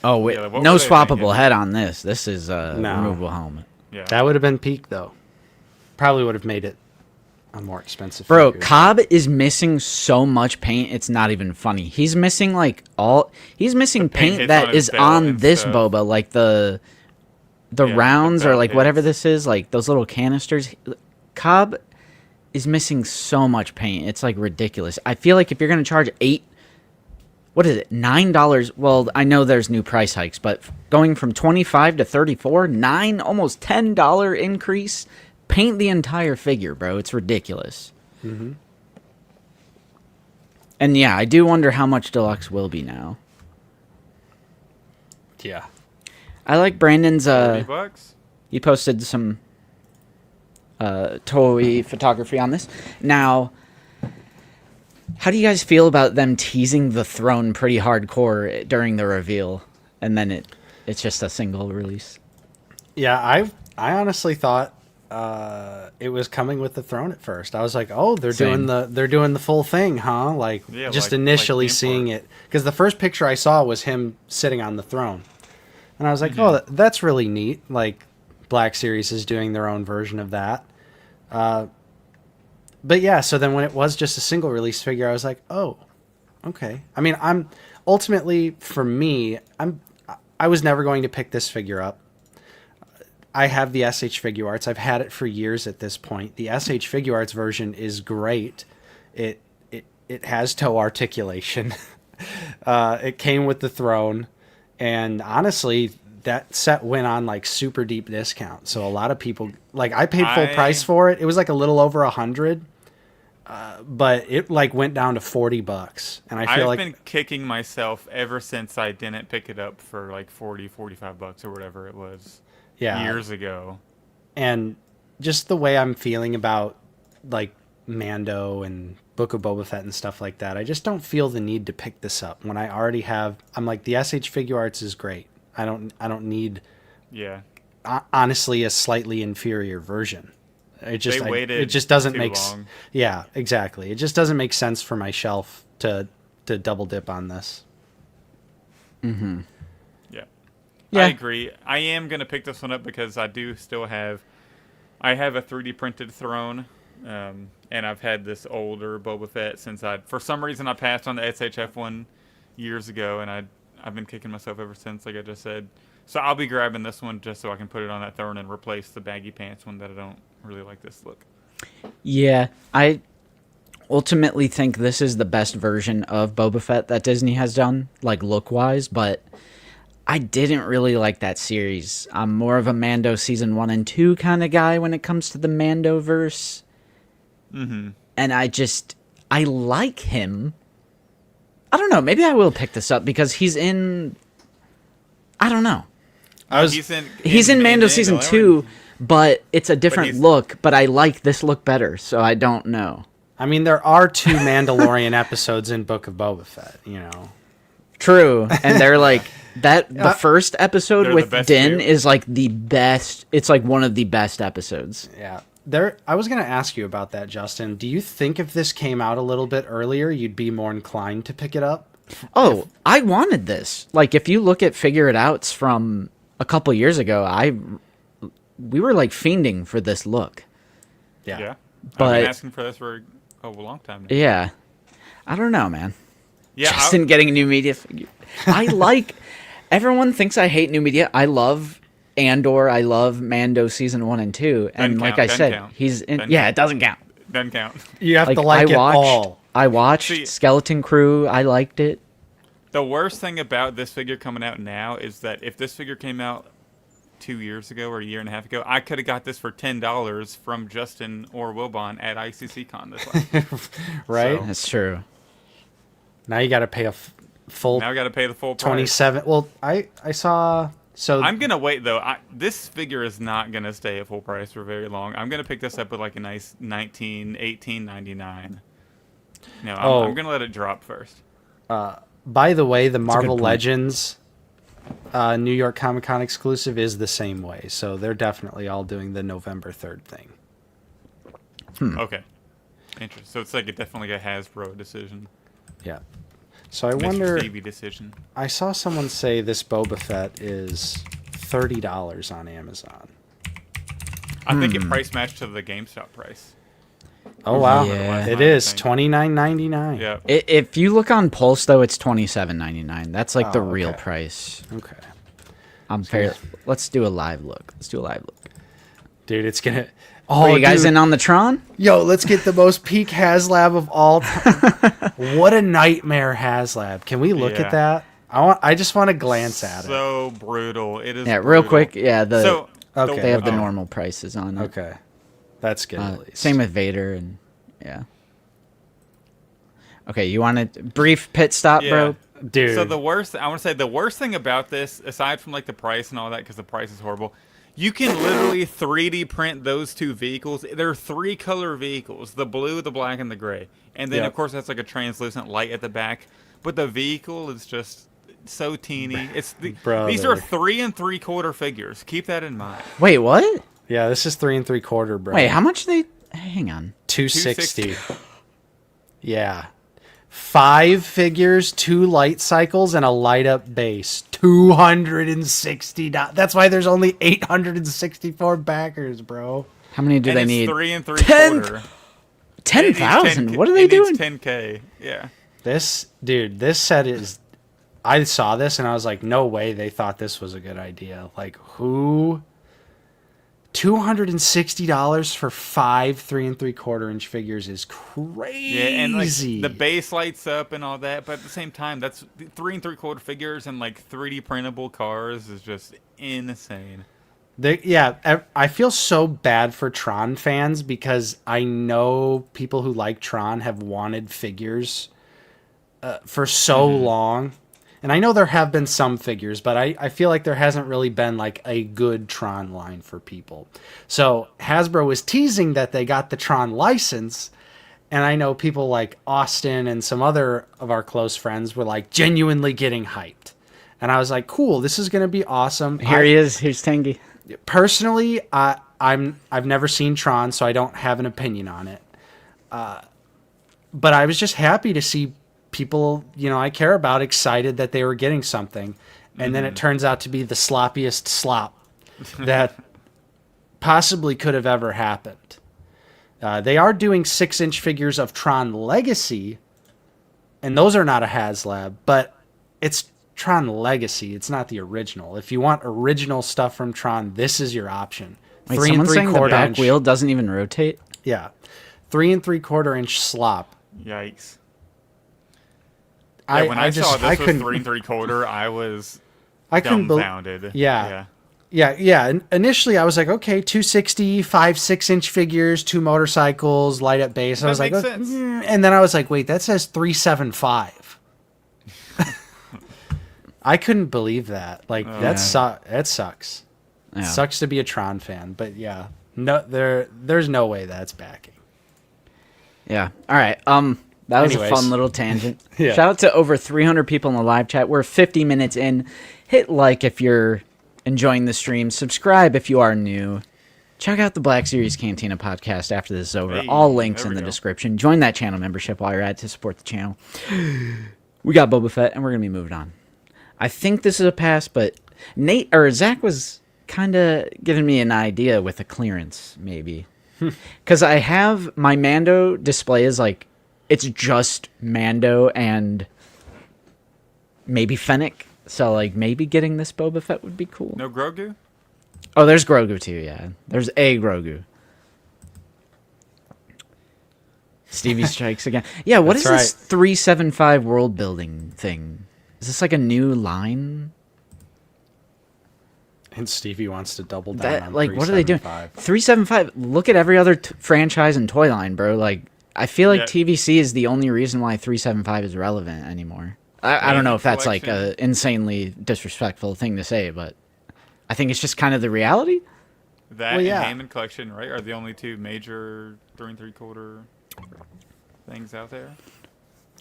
oh wait, Yeah, like, what no were they swappable thinking? head on this. This is a No. removable helmet. Yeah. that would have been peak though. Probably would have made it a more expensive Bro, figure. Cobb is missing so much paint, it's not even funny. He's missing he's missing paint paint hits that on his is belt on and this stuff. Boba, like the Yeah, rounds the or belt like whatever hits. this is, like those little canisters. Cobb is missing so much paint. It's like ridiculous. I feel like if you're going to charge $9? Well, I know there's new price hikes, but going from 25 to 34, almost $10 increase. Paint the entire figure, bro. It's ridiculous. And yeah, I do wonder how much deluxe will be now. Yeah. I like Brandon's $30. he posted some toy photography on this. Now, how do you guys feel about them teasing the throne pretty hardcore during the reveal, and then it's just a single release? Yeah, I honestly thought it was coming with the throne at first. I was like, oh, they're Same. doing the full thing, huh? Like, Yeah, just like initially the seeing import. it, because the first picture I saw was him sitting on the throne, and I was like, oh, that's really neat. Like, Black Series is doing their own version of that. But yeah, so then when it was just a single release figure, I was like, oh, okay. I mean, ultimately, for me, I was never going to pick this figure up. I have the SH Figure Arts. I've had it for years at this point. The SH Figure Arts version is great. It has toe articulation. It came with the throne, and honestly, that set went on like super deep discount. So a lot of people, like, I paid full I- price for it. It was like a little over 100, but it like went down to $40. And I feel I've like, been kicking myself ever since I didn't pick it up for like 40, 45 bucks or whatever it was yeah. years ago. And just the way I'm feeling about like Mando and Book of Boba Fett and stuff like that, I just don't feel the need to pick this up when I already have. I'm like, the SH Figure Arts is great. I don't need, Yeah. honestly, a slightly inferior version. It just They waited it just doesn't too make long. Yeah, exactly. It just doesn't make sense for my shelf to double dip on this. Yeah. Yeah. I agree. I am going to pick this one up because I do still have a 3D printed throne. And I've had this older Boba Fett since for some reason I passed on the SHF one years ago, and I've been kicking myself ever since, like I just said. So I'll be grabbing this one just so I can put it on that throne and replace the baggy pants one that I don't really like this look. Yeah, I ultimately think this is the best version of Boba Fett that Disney has done, like look-wise, but I didn't really like that series. I'm more of a Mando season 1 and 2 kind of guy when it comes to the Mandoverse. Mm-hmm. And I like him. I don't know, maybe I will pick this up because he's in... I don't know. He's in Mando season 2, but it's a different look, but I like this look better, so I don't know. I mean, there are 2 Mandalorian episodes in Book of Boba Fett, you know. True, and they're like the first episode They're with the best Din too. is like the best. It's like one of the best episodes. Yeah. I was going to ask you about that, Justin. Do you think if this came out a little bit earlier, you'd be more inclined to pick it up? Oh, I wanted this. Like, if you look at Figure It Outs from a couple years ago, we were like fiending for this look. Yeah. I've But- been asking for this for a long time now. Yeah, I don't know, man. Yeah. Justin getting a new media figure. I like. Everyone thinks I hate new media. I love Andor. I love Mando season 1 and 2. And Doesn't like count, I doesn't said, count. he's in. Doesn't Yeah, count. it doesn't count. Doesn't count. You have to like it all. I watched See- Skeleton Crew. I liked it. The worst thing about this figure coming out now is that if this figure came out 2 years ago or a year and a half ago, I could have got this for $10 from Justin or Wilbon at ICC Con this last. Right? So- That's true. Now you got to pay a full Now I got to pay the full price. 27. Well, I saw. So I'm gonna wait though. This figure is not gonna stay at full price for very long. I'm gonna pick this up with like a nice $18.99. No, I'm gonna let it drop first. by the way, the Marvel point. Legends New York Comic Con exclusive is the same way. So they're definitely all doing the November 3rd thing. Okay, interesting. So it's like definitely a Hasbro decision. Yeah. So I Mr. wonder. Stevie decision. I saw someone say this Boba Fett is $30 on Amazon. I think it price matched to the GameStop price. Oh wow, Yeah. it is $29.99. Yeah. If you look on Pulse though, it's $27.99. That's like the Oh, real okay. price. Okay, I'm fair. Let's do a live look. dude, it's gonna. Oh, you guys in on the Tron? Yo, let's get the most peak HasLab of all time. What a nightmare HasLab. Can we look Yeah. at that? I just want to glance at it. So brutal. It is. Yeah, real brutal. quick. Yeah, So Okay. they have the oh. normal prices on it. Okay, that's good at least. Same with Vader and yeah. Okay, you want a brief pit stop, bro? dude. So the worst, I want to say the worst thing about this, aside from like the price and all that, because the price is horrible, you can literally 3D print those 2 vehicles. They're 3 color vehicles: the blue, the black, and the gray. And then Yep. of course that's like a translucent light at the back. But the vehicle is just so teeny. It's these are Brother. 3 3/4 figures. Keep that in mind. Wait, what? Yeah, this is 3 3/4, bro. Wait, how much they? Hang on. 260. Yeah. 5 figures, 2 light cycles, and a light up base. $260. That's why there's only 864 backers, bro. How many do And they it's need? 3 3/4. 10,000. What are they doing? 10K. Yeah. This set is. I saw this and I was like, no way they thought this was a good idea. Like, who $260 for 5 3 3/4 inch figures is crazy. Yeah, and like the base lights up and all that, but at the same time, that's 3 3/4 figures and like 3D printable cars is just insane. I feel so bad for Tron fans because I know people who like Tron have wanted figures for so long. And I know there have been some figures, but I feel like there hasn't really been like a good Tron line for people. So Hasbro was teasing that they got the Tron license. And I know people like Austin and some other of our close friends were like genuinely getting hyped. And I was like, cool, this is going to be awesome. Here he is. Here's Tengi. Personally, I've never seen Tron, so I don't have an opinion on it. But I was just happy to see people, I care about, excited that they were getting something. And then it turns out to be the sloppiest slop that possibly could have ever happened. They are doing 6-inch figures of Tron Legacy, and those are not a HasLab, but it's Tron Legacy. It's not the original. If you want original stuff from Tron, this is your option. Wait, someone's saying the back wheel doesn't even rotate? Yeah. 3 3/4 inch slop. Yikes. Yeah, when I saw this was 3 3/4, I was dumbfounded. Yeah. And initially, I was like, okay, 260, 5 6-inch figures, 2 motorcycles, light up base. I was like, and then I was like, wait, that says 375. I couldn't believe that. Like that sucks. Yeah. It sucks to be a Tron fan, but yeah, no, there's no way that's backing. Yeah. All right. That was a fun little tangent. Yeah. Shout out to over 300 people in the live chat. We're 50 minutes in. Hit like if you're enjoying the stream. Subscribe if you are new. Check out the Black Series Cantina podcast after this is over. Hey, all links in the description. Join that channel membership while you're at to support the channel. We got Boba Fett, and we're going to be moving on. I think this is a pass, but Zach was kind of giving me an idea with a clearance, maybe. Because I have my Mando display is like, it's just Mando and maybe Fennec. So, like, maybe getting this Boba Fett would be cool. No Grogu? Oh, there's Grogu, too, yeah. There's a Grogu. Stevie strikes again. Yeah, what is this 375 world building thing? Is this like a new line? And Stevie wants to double down on like, what are they doing? 375. Look at every other franchise and toy line, bro. Like, I feel like TVC is the only reason why 375 is relevant anymore. I don't know if that's like an insanely disrespectful thing to say, but I think it's just kind of the reality. That and Heyman Collection, right, are the only two major 3 3/4 things out there.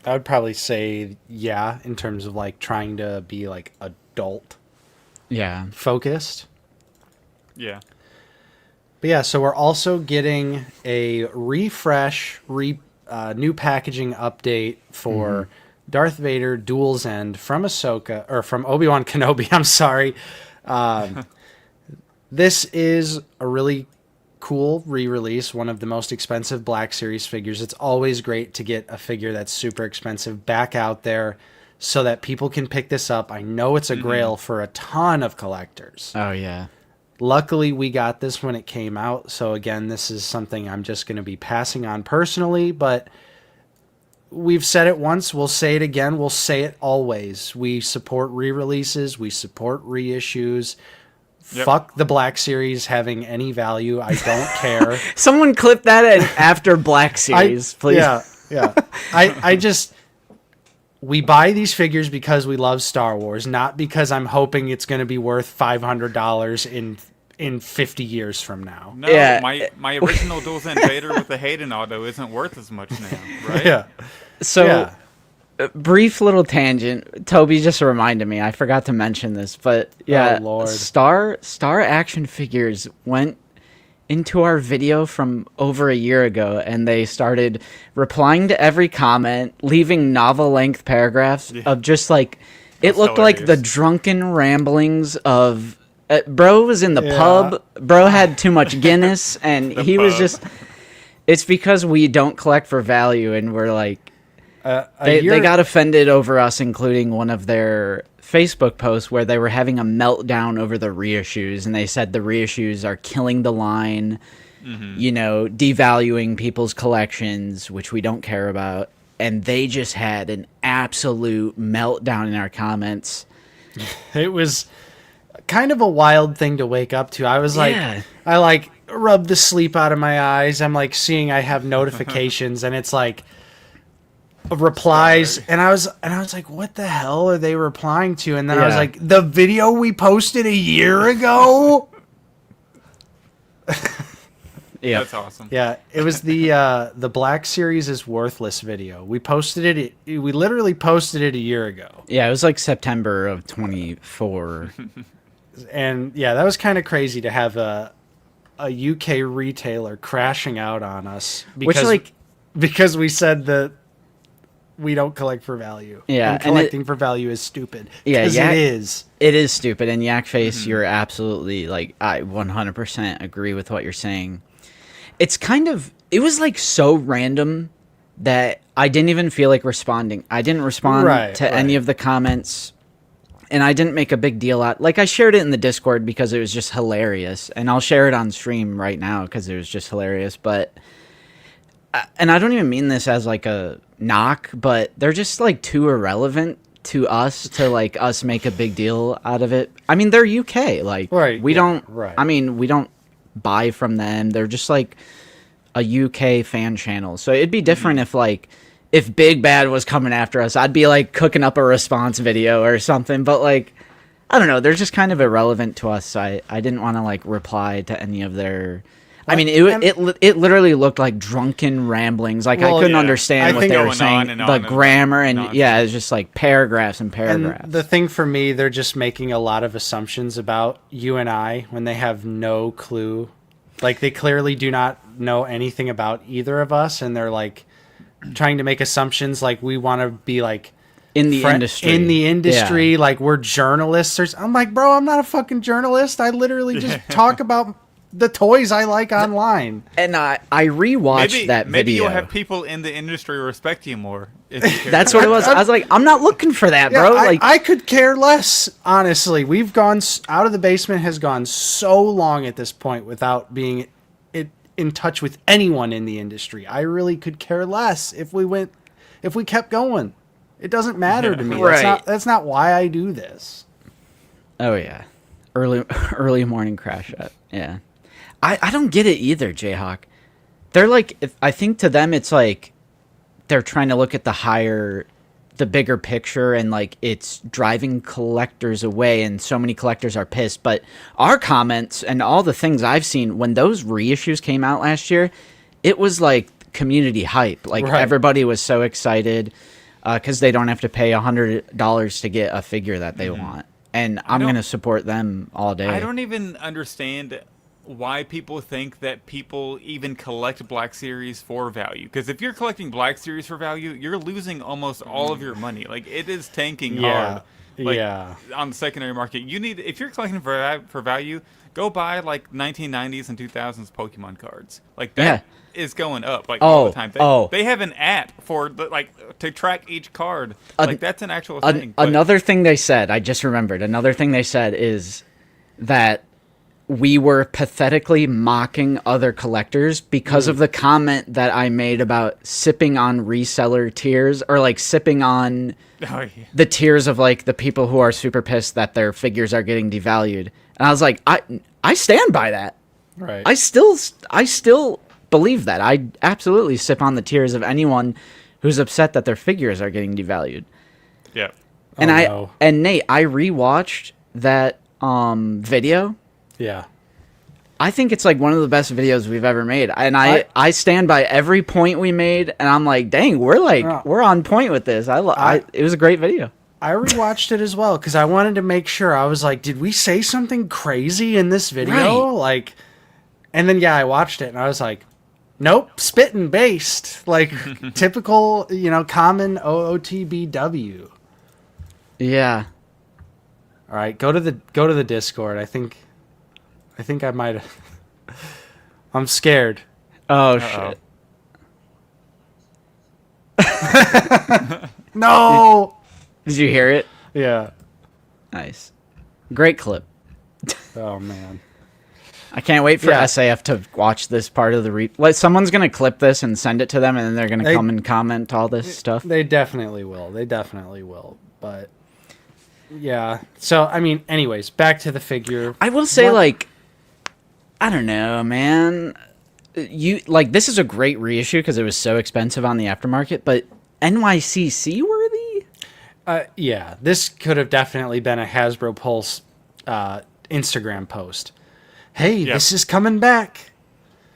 I would probably say in terms of like trying to be like adult focused. Yeah. But yeah, so we're also getting a refresh, new packaging update for Darth Vader Duel's End from Ahsoka, or from Obi-Wan Kenobi, I'm sorry. This is a really cool re-release, one of the most expensive Black Series figures. It's always great to get a figure that's super expensive back out there so that people can pick this up. I know it's a grail for a ton of collectors. Oh, yeah. Luckily, we got this when it came out. So again, this is something I'm just going to be passing on personally, but we've said it once. We'll say it again. We'll say it always. We support re-releases. We support reissues. Yep. Fuck the Black Series having any value. I don't care. Someone clip that after Black Series, please. Yeah. I just... We buy these figures because we love Star Wars, not because I'm hoping it's going to be worth $500 in 50 years from now. No, my original Duel's End Vader with the Hayden auto isn't worth as much now, right? Yeah. So, brief little tangent. Toby just reminded me. I forgot to mention this, but yeah, oh, Lord. Star Action Figures went into our video from over a year ago, and they started replying to every comment, leaving novel-length paragraphs of just like, it looked like the drunken ramblings of... bro was in the pub, bro had too much Guinness, and he was just... It's because we don't collect for value, and we're like... they got offended over us including one of their Facebook post where they were having a meltdown over the reissues, and they said the reissues are killing the line, you know, devaluing people's collections, which we don't care about. And they just had an absolute meltdown in our comments. It was kind of a wild thing to wake up to. I was like, Yeah. I like rubbed the sleep out of my eyes. I'm like seeing I have notifications and it's like replies, and I was like, what the hell are they replying to? And then I was Yeah. like, the video we posted a year ago. Yeah. That's awesome. Yeah, it was the Black Series is Worthless video. We posted it. We literally posted it a year ago. Yeah, it was like September of 24. And yeah, that was kind of crazy to have a UK retailer crashing out on us because we said that we don't collect for value. Yeah, and collecting for value is stupid. Yeah, 'Cause yeah. it is. It is stupid. And Yakface, you're absolutely, like, I 100% agree with what you're saying. It's kind of, it was like so random that I didn't even feel like responding. I didn't respond to any of the comments, and I didn't make a big deal out. Like, I shared it in the Discord because it was just hilarious, and I'll share it on stream right now because it was just hilarious. But, and I don't even mean this as like a knock, but they're just like too irrelevant to us to like us make a big deal out of it. I mean, they're UK, like we don't. I mean, we don't buy from them. They're just like a UK fan channel. So it'd be different if Big Bad was coming after us. I'd be like cooking up a response video or something. But like, I don't know. They're just kind of irrelevant to us. So I didn't want to like reply to any of their. I mean, it literally looked like drunken ramblings. Like I couldn't understand what they were saying. The grammar and yeah, it's just like paragraphs and paragraphs. And the thing for me, they're just making a lot of assumptions about you and I when they have no clue. Like they clearly do not know anything about either of us, and they're like trying to make assumptions like we want to be like in the industry. Yeah. Like we're journalists. I'm like, bro, I'm not a fucking journalist. I literally just talk about the toys I like online. And I rewatched that video. Maybe you'll have people in the industry respect you more. That's what it was. I was like, I'm not looking for that, bro. Like I could care less, honestly. We've gone Out of the Basement has gone so long at this point without being in touch with anyone in the industry. I really could care less if we kept going. It doesn't matter to me. Right. That's not why I do this. Oh yeah. Early morning crash at. Yeah. I don't get it either, Jayhawk. They're like, I think to them it's like they're trying to look at the bigger picture, and like it's driving collectors away, and so many collectors are pissed. But our comments and all the things I've seen when those reissues came out last year, it was like community hype. Like everybody was so excited because they don't have to pay $100 to get a figure that they want. And I'm going to support them all day. I don't even understand why people think that people even collect Black Series for value. Because if you're collecting Black Series for value, you're losing almost all of your money. Like, it is tanking hard. Like, on the secondary market. If you're collecting for value, go buy, like, 1990s and 2000s Pokemon cards. Like, that is going up, like, all the time. They have an app for, to track each card. Like, that's an actual thing. Another thing they said, I just remembered, another thing they said is that we were pathetically mocking other collectors because of the comment that I made about sipping on reseller tears, or like sipping on the tears of like the people who are super pissed that their figures are getting devalued. And I was like, I stand by that. Right. I still believe that. I absolutely sip on the tears of anyone who's upset that their figures are getting devalued. Yeah. And and Nate, I rewatched that video. Yeah. I think it's like one of the best videos we've ever made. And I stand by every point we made, and I'm like, dang, we're on point with this. It was a great video. I rewatched it as well because I wanted to make sure. I was like, did we say something crazy in this video? Right. Like, and then I watched it and I was like, nope, spitting based, like typical, common OOTBW. Yeah. All right, go to the Discord. I think I might have. I'm scared. Oh shit. No. Did you hear it? Yeah. Nice. Great clip. Oh man. I can't wait for Yeah. SAF to watch this part of the someone's gonna clip this and send it to them, and then they're gonna come and comment all this stuff. They definitely will. They definitely will. But yeah. So I mean, anyways, back to the figure. I will say, What- like, I don't know, man. This is a great reissue because it was so expensive on the aftermarket, but NYCC worthy? Yeah, this could have definitely been a Hasbro Pulse Instagram post. Hey, Yep. this is coming back.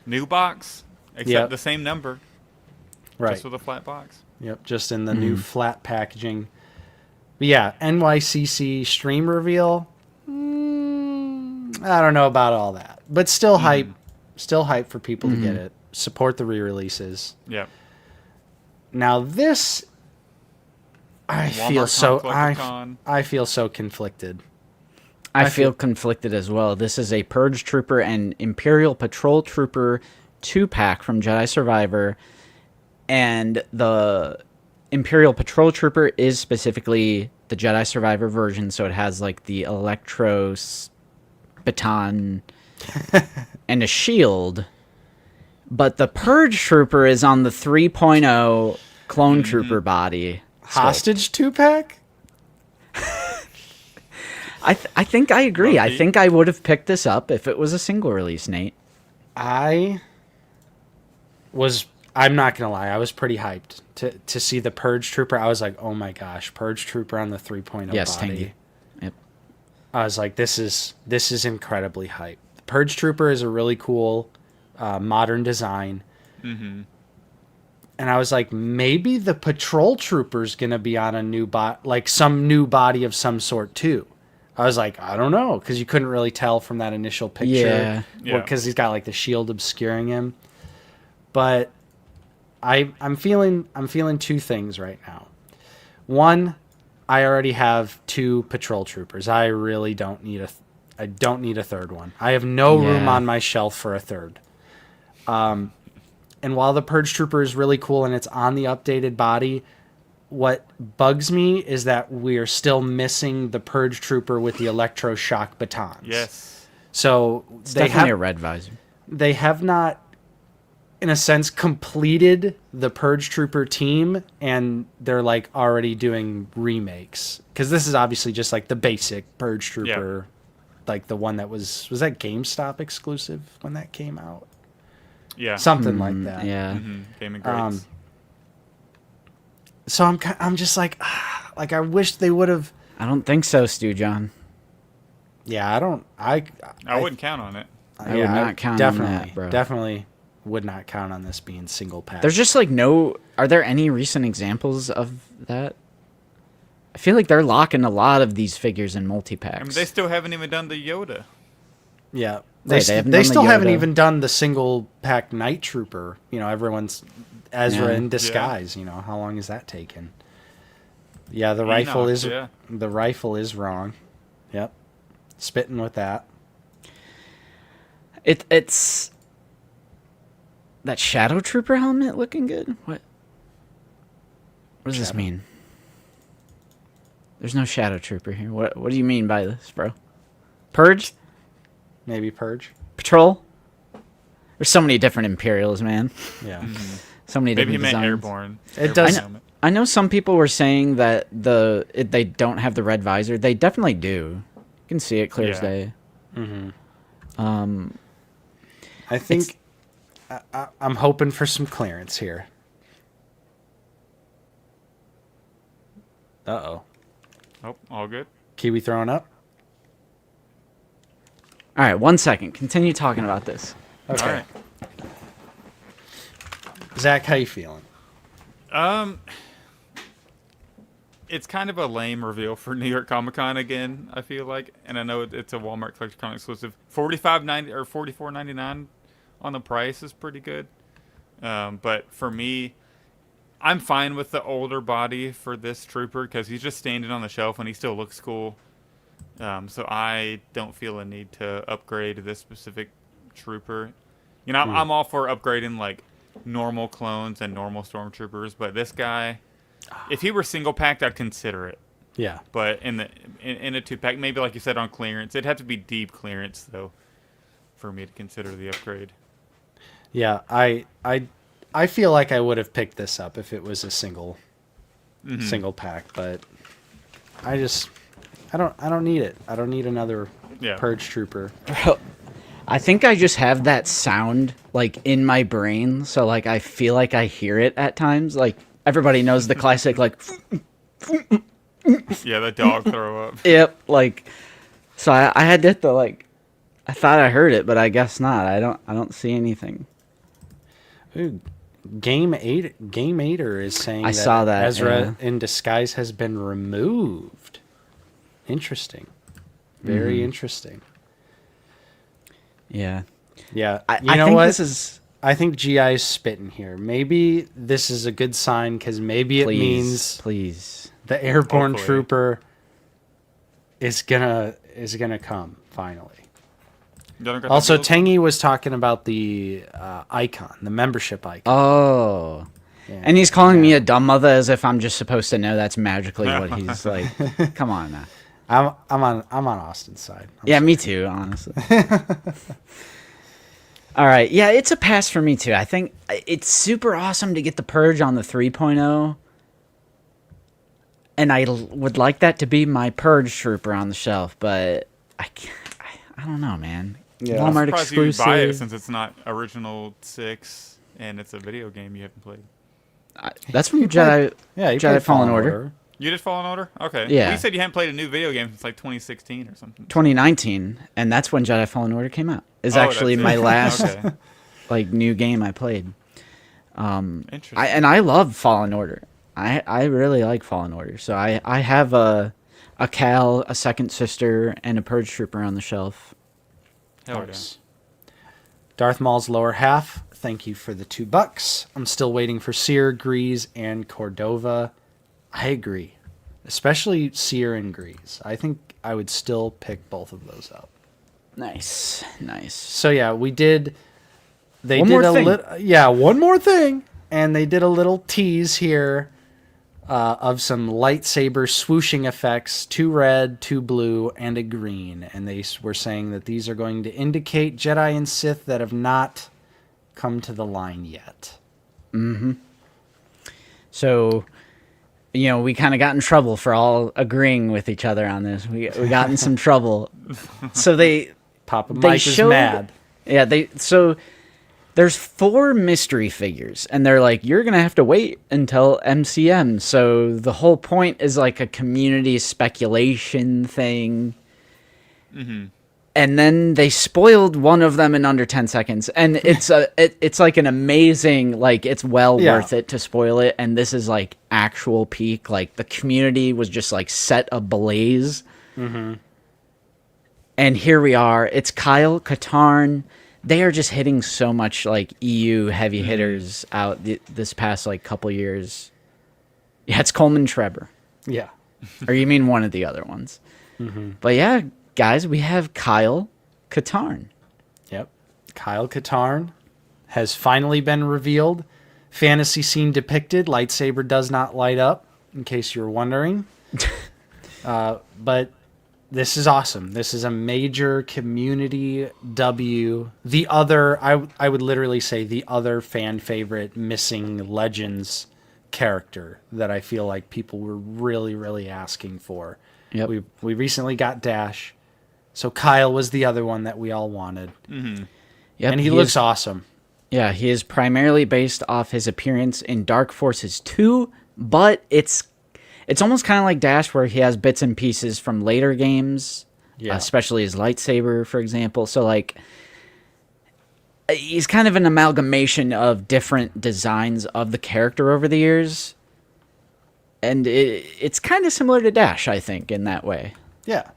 New box, except Yep. the same number, Right. just with a flat box. Yep, just in the new flat packaging. But yeah, NYCC stream reveal. I don't know about all that, but still hype. Still hype for people to get it. Support the re-releases. Yep. Now this, I feel Walmart so Collecticon. I feel so conflicted. I feel conflicted as well. This is a Purge Trooper and Imperial Patrol Trooper 2-pack from Jedi Survivor, and the Imperial Patrol Trooper is specifically the Jedi Survivor version, so it has like the baton and a shield. But the Purge Trooper is on the 3.0 Clone Trooper body. Hostage 2-pack? I think I agree. I Okay. think I would have picked this up if it was a single release, Nate. I'm not gonna lie, I was pretty hyped to see the Purge Trooper. I was like, oh my gosh, Purge Trooper on the 3.0 Yes, body. Tangy. Yep. I was like, this is incredibly hype. The Purge Trooper is a really cool modern design. Mm-hmm. And I was like, maybe the Patrol Trooper's gonna be on a new some new body of some sort too. I was like, I don't know, because you couldn't really tell from that initial picture, Yeah. because he's got like the shield obscuring him. But I'm feeling two things right now. One, I already have 2 Patrol Troopers. I really don't need I don't need a third one. I have no room Yeah. on my shelf for a third. And while the Purge Trooper is really cool and it's on the updated body, what bugs me is that we're still missing the Purge Trooper with the electroshock batons. Yes. So It's they definitely a have red visor. they have not, in a sense, completed the Purge Trooper team, and they're like already doing remakes, because this is obviously just like the basic Purge Trooper, like the one that was that GameStop exclusive when that came out, Yeah. something like that. Yeah. Mm-hmm. Gaming grades. So I'm just like I wish they would have. I don't think so, Stu John. Yeah, I wouldn't count on it. I would not count on that, bro. Definitely would not count on this being single pack. There's just like no. Are there any recent examples of that? I feel like they're locking a lot of these figures in multi-packs. I mean, they still haven't even done the Yoda. Yeah, Right, they they haven't they done the still haven't Yoda. even done the single pack Night Trooper. You know, everyone's Ezra Yeah. in disguise. You know, how long is that taken? Yeah, the rifle is yeah. the rifle is wrong. Yep, spitting with that. It's that Shadow Trooper helmet looking good. What does this Shadow. mean? There's no Shadow Trooper here. What do you mean by this, bro? Purge? Maybe Purge. Patrol? There's so many different Imperials, man. Yeah, So many Maybe he different meant designs. airborne. It does- Airborne helmet. I know some people were saying that they don't have the red visor. They definitely do. You can see it clear as Yeah. day. I think I'm hoping for some clearance here. Uh-oh. Oh, all good. Kiwi throwing up? All right, 1 second. Continue talking about this. Okay. All right. Zach, how you feeling? It's kind of a lame reveal for New York Comic Con again, I feel like, and I know it's a Walmart Collecticon exclusive. $45.90 or $44.99 on the price is pretty good. But for me, I'm fine with the older body for this trooper because he's just standing on the shelf and he still looks cool. So I don't feel a need to upgrade this specific trooper. You know, I'm all for upgrading like normal clones and normal stormtroopers, but this guy, if he were single packed, I'd consider it. Yeah. But in a 2-pack, maybe like you said on clearance, it'd have to be deep clearance though, for me to consider the upgrade. Yeah, I feel like I would have picked this up if it was a single pack, but I don't need it. I don't need another Purge Trooper. Bro, I think I just have that sound like in my brain, so like I feel like I hear it at times. Like everybody knows the classic like Yeah, the dog throw up. Yep, like so I had to like I thought I heard it, but I guess not. I don't see anything. Ooh, Gamer is saying I saw that, Ezra in Disguise has been removed. Interesting. Very interesting. Yeah. Yeah. I You know think what? this is I think GI is spitting here. Maybe this is a good sign because maybe it means please. the airborne Hopefully. trooper is gonna come finally. Also, Tangy was talking about the icon, the membership icon. Oh. Yeah. And he's calling me a dumb mother as if I'm just supposed to know that's magically what he's like. Come on now. I'm on Austin's side. Yeah, me too, honestly. All right. Yeah, it's a pass for me too. I think it's super awesome to get the Purge on the 3.0. And I would like that to be my Purge Trooper on the shelf, but I don't know, man. Yeah. I'm Walmart surprised you exclusive. buy it since it's not original 6 and it's a video game you haven't played. That's from Jedi. Yeah, you Jedi played Fallen Order. You did Fallen Order? Okay. Yeah. Well, you said you hadn't played a new video game since like 2016 or something. 2019, and that's when Jedi Fallen Order came out. Is Oh, actually that's my it. last Okay. like new game I played. Interesting. I love Fallen Order. I really like Fallen Order. So I have a Cal, a Second Sister, and a Purge Trooper on the shelf. Hell Nice. Darth Maul's lower half. Thank you for the $2. I'm still waiting for Seer, Grease, and Cordova. I agree. Especially Seer and Grease. I think I would still pick both of those up. Nice. So yeah, we did. They One did more a thing. one more thing, and they did a little tease here of some lightsaber swooshing effects: 2 red, 2 blue, and a green. And they were saying that these are going to indicate Jedi and Sith that have not come to the line yet. So, you know, we kind of got in trouble for all agreeing with each other on this. We got in some trouble. So Papa They Mike is showed- mad. Yeah, so there's 4 mystery figures, and they're like, you're gonna have to wait until MCM. So the whole point is like a community speculation thing. And then they spoiled one of them in under 10 seconds, and it's like an amazing, like, it's well Yeah. worth it to spoil it. And this is like actual peak, like the community was just like set ablaze. And here we are. It's Kyle, Katarn. They are just hitting so much like EU heavy hitters out this past like couple years. Yeah, it's Coleman Trevor. Yeah. Or you mean one of the other ones. But yeah, guys, we have Kyle, Katarn. Yep. Kyle Katarn has finally been revealed. Fantasy scene depicted. Lightsaber does not light up, in case you're wondering. But this is awesome. This is a major community W. The other, I would literally say the other fan favorite missing Legends character that I feel like people were really, really asking for. Yep. We recently got Dash. So Kyle was the other one that we all wanted. Yep, And he looks awesome. Yeah, he is primarily based off his appearance in Dark Forces 2, but it's almost kind of like Dash, where he has bits and pieces from later games, especially his lightsaber, for example. So, like, he's kind of an amalgamation of different designs of the character over the years, and it's kind of similar to Dash, I think, in that way. Yeah.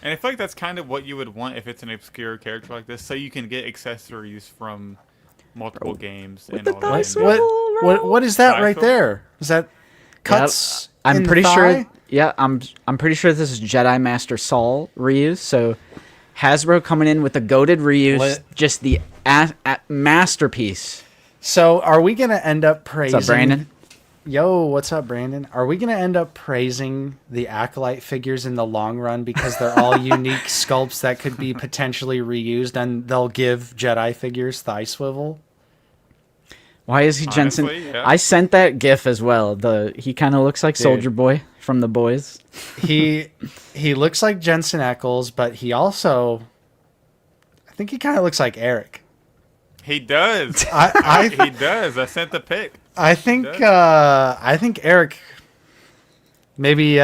And I feel like that's kind of what you would want if it's an obscure character like this, so you can get accessories from multiple games and the all dice that. roll. What is that Thigh right film? there? Is that cuts? I'm in the pretty thigh? sure. Yeah, I'm pretty sure this is Jedi Master Saul reuse. So Hasbro coming in with the goated reuse, Lit. just the masterpiece. So are we gonna end up praising? What's up, Brandon? Yo, what's up, Brandon? Are we going to end up praising the Acolyte figures in the long run because they're all unique sculpts that could be potentially reused, and they'll give Jedi figures thigh swivel? Why is he Jensen? Honestly, yeah. I sent that GIF as well. He kind of looks like Dude. Soldier Boy from The Boys. He looks like Jensen Ackles, but he also, I think he kind of looks like Eric. He does. He does. I sent the pic. I think Eric maybe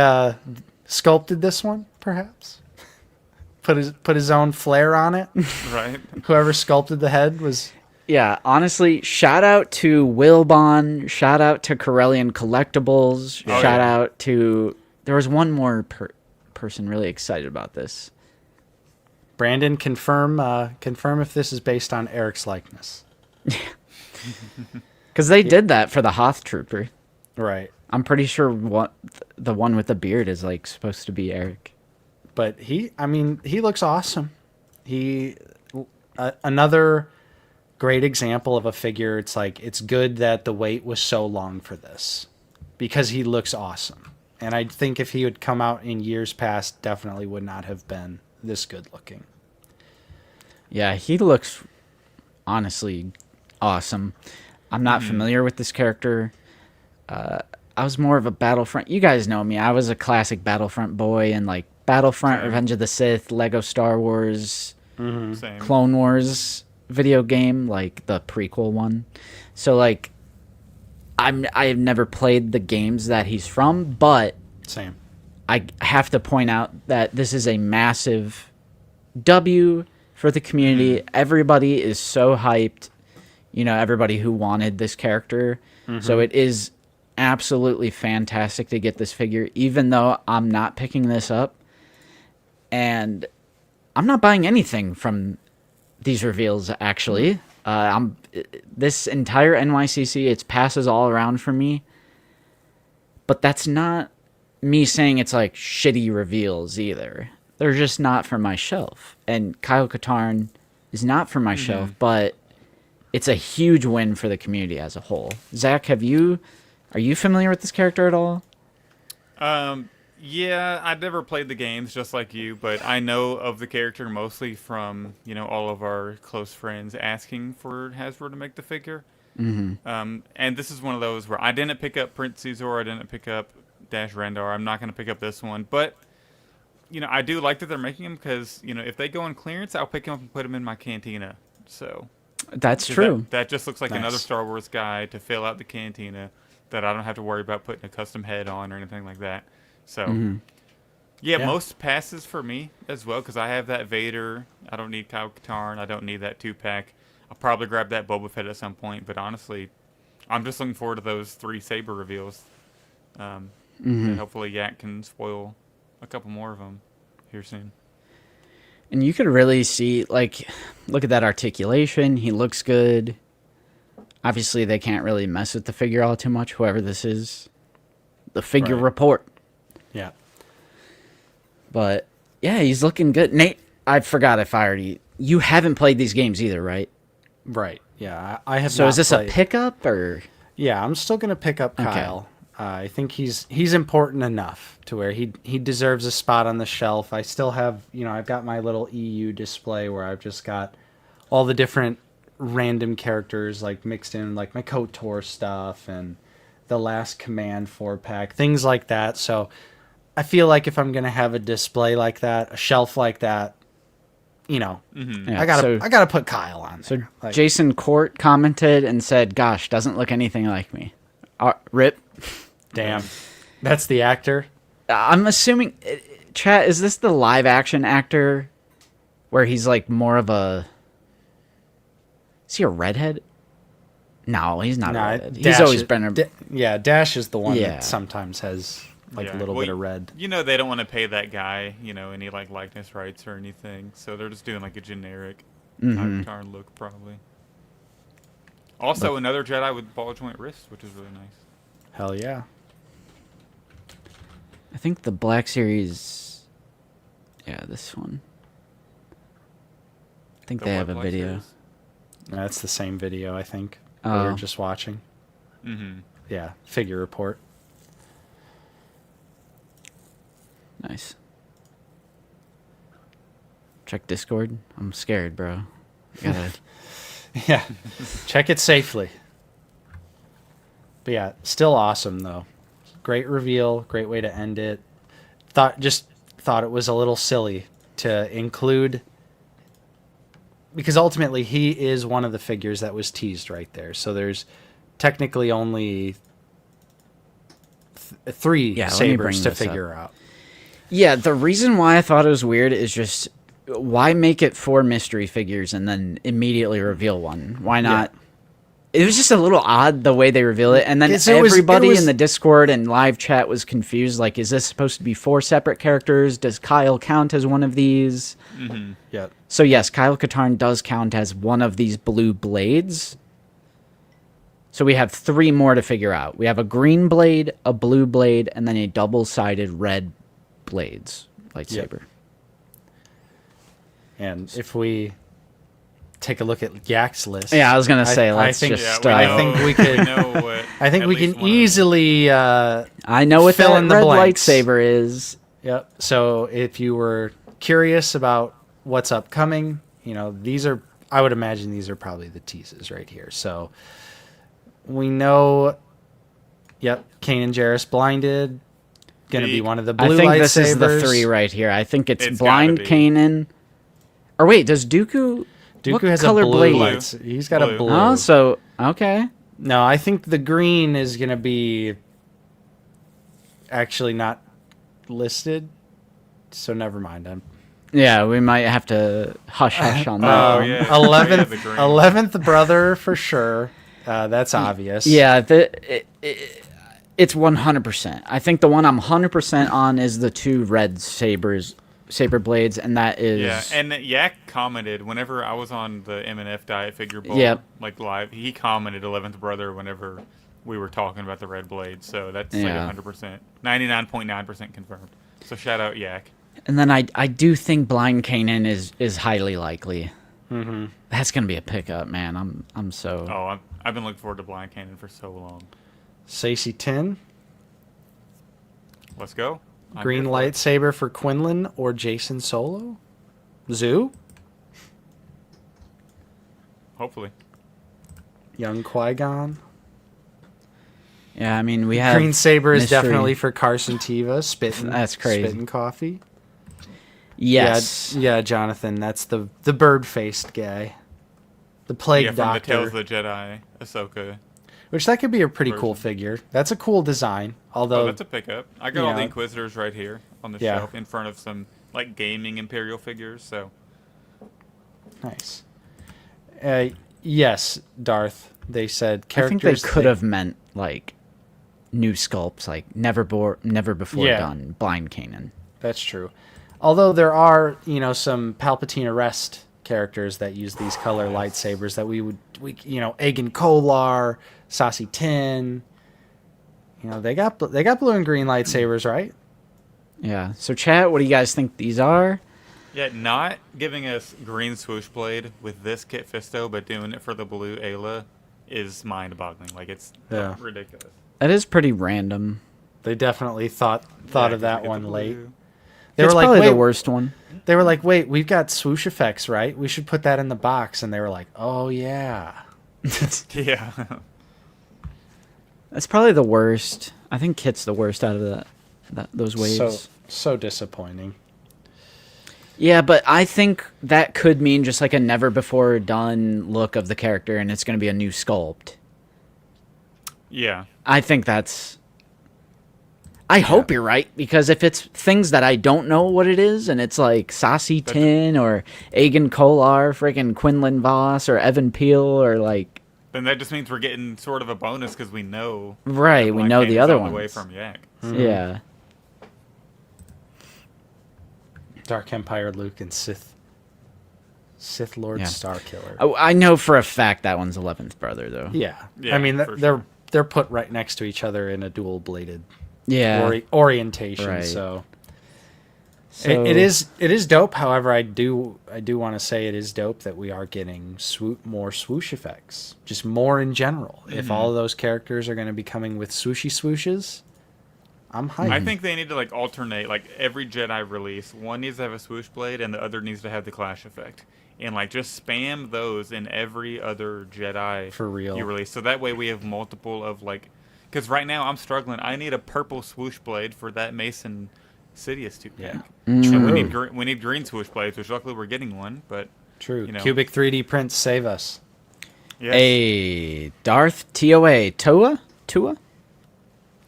sculpted this one, perhaps. Put his own flair on it. Right. Whoever sculpted the head was. Yeah, honestly, shout out to Wilbon. Shout out to Corellian Collectibles. Oh, shout yeah. out to. There was one more person really excited about this. Brandon, confirm if this is based on Eric's likeness. Because they did that for the Hoth Trooper. Right. I'm pretty sure the one with the beard is like supposed to be Eric. But he looks awesome. Another great example of a figure. It's like, it's good that the wait was so long for this because he looks awesome. And I think if he had come out in years past, definitely would not have been this good looking. Yeah, he looks honestly awesome. I'm not familiar with this character. I was more of a Battlefront. You guys know me. I was a classic Battlefront boy, and like Battlefront, Same. Revenge of the Sith, Lego Star Wars, Same. Clone Wars video game, like the prequel one. So like, I have never played the games that he's from, but Same. I have to point out that this is a massive W for the community. Everybody is so hyped. You know, everybody who wanted this character. So it is absolutely fantastic to get this figure, even though I'm not picking this up. And I'm not buying anything from these reveals, actually. This entire NYCC, it's passes all around for me. But that's not me saying it's like shitty reveals either. They're just not for my shelf. And Kyle Katarn is not for my shelf, but it's a huge win for the community as a whole. Zach, are you familiar with this character at all? Yeah, I've never played the games just like you, but I know of the character mostly from, all of our close friends asking for Hasbro to make the figure. And this is one of those where I didn't pick up Prince Caesar, I didn't pick up Dash Rendar. I'm not going to pick up this one, but I do like that they're making them because if they go on clearance, I'll pick them up and put them in my Cantina. So That's true. That just looks like Nice. another Star Wars guy to fill out the Cantina that I don't have to worry about putting a custom head on or anything like that. So yeah, most passes for me as well because I have that Vader. I don't need Kyle Katarn. I don't need that 2-pack. I'll probably grab that Boba Fett at some point, but honestly, I'm just looking forward to those 3 Saber reveals. And hopefully Yak can spoil a couple more of them here soon. And you could really see, like, look at that articulation. He looks good. Obviously, they can't really mess with the figure all too much, whoever this is. The figure Right. report. Yeah. But, yeah, he's looking good. Nate, I forgot if I already... You haven't played these games either, right? Right. Yeah. I have. So not is this played. a pickup, or... Yeah, I'm still gonna pick up Okay. Kyle. I think he's important enough to where he deserves a spot on the shelf. I still have, I've got my little EU display where I've just got all the different random characters like mixed in, like my KOTOR stuff and the Last Command 4-pack, things like that. So I feel like if I'm gonna have a display like that, a shelf like that, Yeah, I gotta put Kyle on So there. Like, Jason Court commented and said, "Gosh, doesn't look anything like me." Rip. damn, that's the actor. I'm assuming, chat, is this the live action actor where he's like more of a... Is he a redhead? No, he's not a redhead. He's Dash always is- been a... Dash is the one Yeah. that sometimes has like a little Well, bit of red. They don't want to pay that guy, any like likeness rights or anything, so they're just doing like a generic Katarn look probably. Also, another Jedi with ball joint wrists, which is really nice. Hell yeah. I think the Black Series... Yeah, this one. I think The they what have a Black video. Series? That's the same video, I think. Oh. We were just watching. figure report. Nice. Check Discord. I'm scared, bro. Gotta... Yeah, check it safely. But yeah, still awesome though. Great reveal, great way to end it. Thought it was a little silly to include, because ultimately he is one of the figures that was teased right there. So there's technically only three sabers to figure out. Yeah, the reason why I thought it was weird is just, why make it 4 mystery figures and then immediately reveal one? Why not? Yeah. It was just a little odd the way they reveal it. And then everybody in the Discord and live chat was confused. Like, is this supposed to be 4 separate characters? Does Kyle count as one of these? Mm-hmm. Yeah. So yes, Kyle Katarn does count as one of these blue blades. So we have 3 more to figure out. We have a green blade, a blue blade, and then a double-sided red blades lightsaber. Yep. And if we take a look at Yak's list, I was gonna say, I think we could. I think we can easily. I know what fill that in the red blanks. lightsaber is. Yep. So if you were curious about what's upcoming, these are. I would imagine these are probably the teases right here. So we know. Yep. Kanan Jarrus blinded. Going to be one of the blue lightsabers. I think this is the 3 right here. I think it's blind Kanan. Or wait, does Dooku? Dooku has color a blue blade? lights. He's got a blue. Oh, so okay. No, I think the green is going to be actually not listed. So never mind. Yeah, we might have to hush on that. 11th brother for sure. That's obvious. Yeah, it's 100%. I think the one I'm 100% on is the 2 red saber blades, and that is... Yeah, and Yak commented whenever I was on the M&F Diet Figure Bowl, like live, he commented 11th brother whenever we were talking about the red blade, so that's like 100%. 99.9% confirmed. So shout out Yak. And then I do think blind Kanan is highly likely. Mm-hmm. That's going to be a pickup, man. I'm so... Oh, I've been looking forward to blind Kanan for so long. Sacy 10. Let's go. Green lightsaber for Quinlan or Jason Solo? Zoo? Hopefully. Young Qui-Gon? Yeah, I mean, we have... Green saber is definitely for Carson Teva. That's crazy. Spitting coffee. Yes. Yeah, Jonathan, that's the bird-faced guy. The plague doctor. From the Tales of the Jedi, Ahsoka. Which that could be a pretty cool figure. That's a cool design. Although that's a pickup. I got all the Inquisitors right here on the shelf in front of some like gaming Imperial figures. So nice. Yes, Darth. They said characters. I think they could have meant like new sculpts, like never before done blind Kanan. That's true. Although there are some Palpatine arrest characters that use these color lightsabers that we Aegon Kolar, Sassy 10. They got blue and green lightsabers, right? Yeah. So chat, what do you guys think these are? Yeah, not giving us green swoosh blade with this Kit Fisto, but doing it for the blue Ayla is mind-boggling. Like it's ridiculous. That is pretty random. They definitely thought of that one late. It's probably the worst one. They were like, wait, we've got swoosh effects, right? We should put that in the box. And they were like, oh, yeah. Yeah. That's probably the worst. I think Kit's the worst out of those waves. So disappointing. Yeah, but I think that could mean just like a never-before-done look of the character, and it's going to be a new sculpt. Yeah. I think that's... I hope you're right, because if it's things that I don't know what it is, and it's like Sassy Tin or Aegon Kolar, freaking Quinlan Voss or Evan Peel or like... Then that just means we're getting sort of a bonus because we know... Right, we know the other ones. Away from Yak. Mm-hmm. Yeah. Dark Empire Luke and Sith Lord Starkiller. Oh, I know for a fact that one's 11th brother, though. Yeah. I mean, they're put right next to each other in a dual-bladed... orientation. Right. So So It is dope. However, I do want to say it is dope that we are getting more swoosh effects, just more in general. If all of those characters are going to be coming with swooshy swooshes, I'm hyped. I think they need to like alternate. Like every Jedi release, one needs to have a swoosh blade, and the other needs to have the clash effect. And like just spam those in every other Jedi For real. you release. So that way we have multiple of like, because right now I'm struggling. I need a purple swoosh blade for that Mason Sidious 2-pack. Yeah. And True. we need green swoosh blades, which luckily we're getting one. But True. you know. Cubic 3D prints save us. yes. a Darth Tua.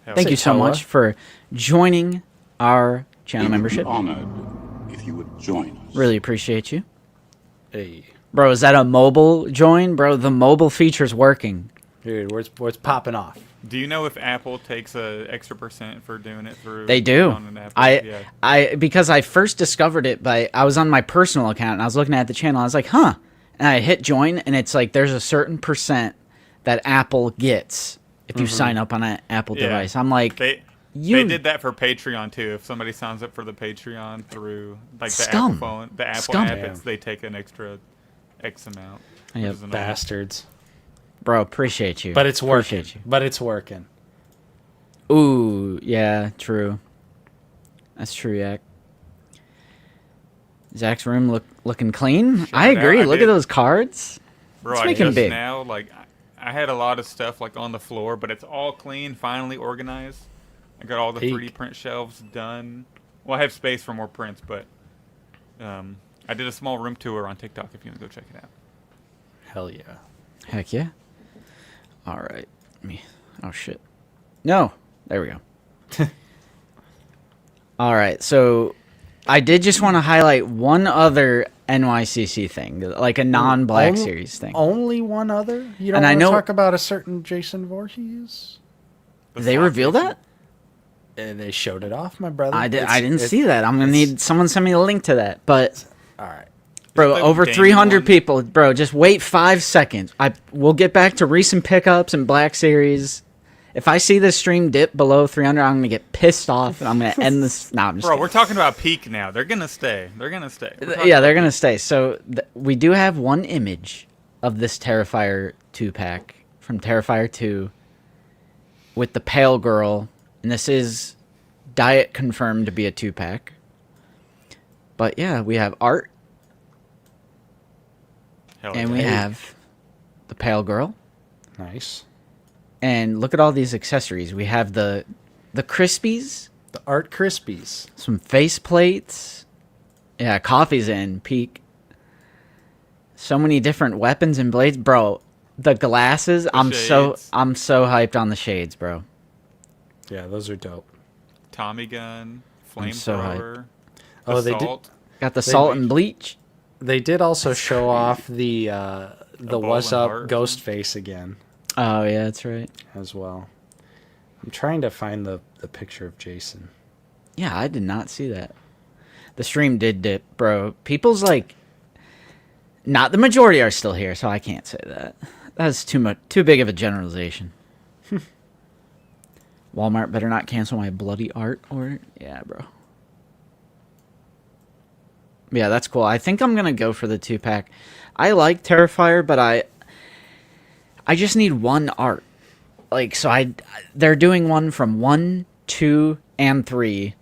Hell Thank yeah. you so Toa. much for joining our channel membership. Honored if you would join us. Really appreciate you. Hey, Bro, is that a mobile join? Bro, the mobile feature's working. dude, where's popping off? Do you know if Apple takes a extra % for doing it through? They do. on an Apple? I because I first discovered it I was on my personal account and I was looking at the channel. I was like, huh. And I hit join and it's like there's a certain % that Apple gets if you sign up on an Apple Yeah. device. I'm like, They did that for Patreon too. If somebody signs up for the Patreon through like the Scum. Apple phone, the Apple Scum. app, they take an extra X amount. which Yep. is annoying. Bastards. bro, appreciate you. But it's working. Appreciate you. But it's working. Ooh, yeah, true. That's true, Yak. Zach's room looking clean. I out. agree. I Look did. at those cards. Bro, Let's I make him just big. now like I had a lot of stuff like on the floor, but it's all clean, finally organized. I got all the Peak. 3D print shelves done. Well, I have space for more prints, but I did a small room tour on TikTok if you want to go check it out. Hell yeah. Heck yeah. All right. Oh, shit. No. There we go. All right. So I did just want to highlight one other NYCC thing, like a non-Black Only- Series thing. Only one other? You don't And I want to know- talk about a certain Jason Voorhees? The They sock reveal Jason. that? And they showed it off, my brother. I It's- didn't it's- see that. I'm gonna need someone send me a link to that. But All right. bro, that over Damon 300 one? people. Bro, just wait 5 seconds. We'll get back to recent pickups and Black Series. If I see this stream dip below 300, I'm gonna get pissed off and I'm gonna end this. Nah, I'm just Bro, kidding. we're talking about peak now. They're gonna stay. They're gonna stay. We're talking Yeah, they're about gonna stay. So we do have one image of this Terrifier 2-pack from Terrifier 2 with the pale girl, and this is diet confirmed to be a 2-pack. But yeah, we have art, Hell and yeah. we have the pale girl, Nice. and look at all these accessories. We have the Crispies, The Art Krispies. some face plates. Yeah, coffee's in peak. So many different weapons and blades, bro. The glasses, I'm so shades. hyped on the shades, bro. Yeah, those are dope. Tommy gun, so hyped. flamethrower. Oh, they did- assault. Got the salt and bleach. They did also show off the bowling What's Up heart. ghost face again Oh yeah, that's right. as well. I'm trying to find the picture of Jason. Yeah, I did not see that. The stream did dip, bro. People's like, not the majority are still here, so I can't say that. That's too big of a generalization. Walmart better not cancel my bloody art order. Yeah, bro. Yeah, that's cool. I think I'm gonna go for the 2-pack. I like Terrifier, but I just need one art. Like, so they're doing one from 1, 2, and 3,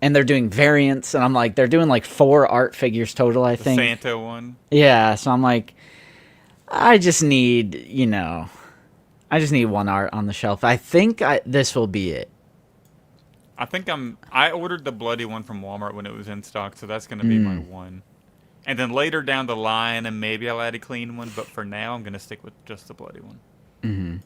and they're doing variants, and I'm like, they're doing like 4 art figures total, I The think. Santa one. Yeah, so I'm like, I just need, I just need one art on the shelf. I think this will be it. I ordered the bloody one from Walmart when it was in stock, so that's gonna be my one. And then later down the line, and maybe I'll add a clean one, but for now, I'm gonna stick with just the bloody one.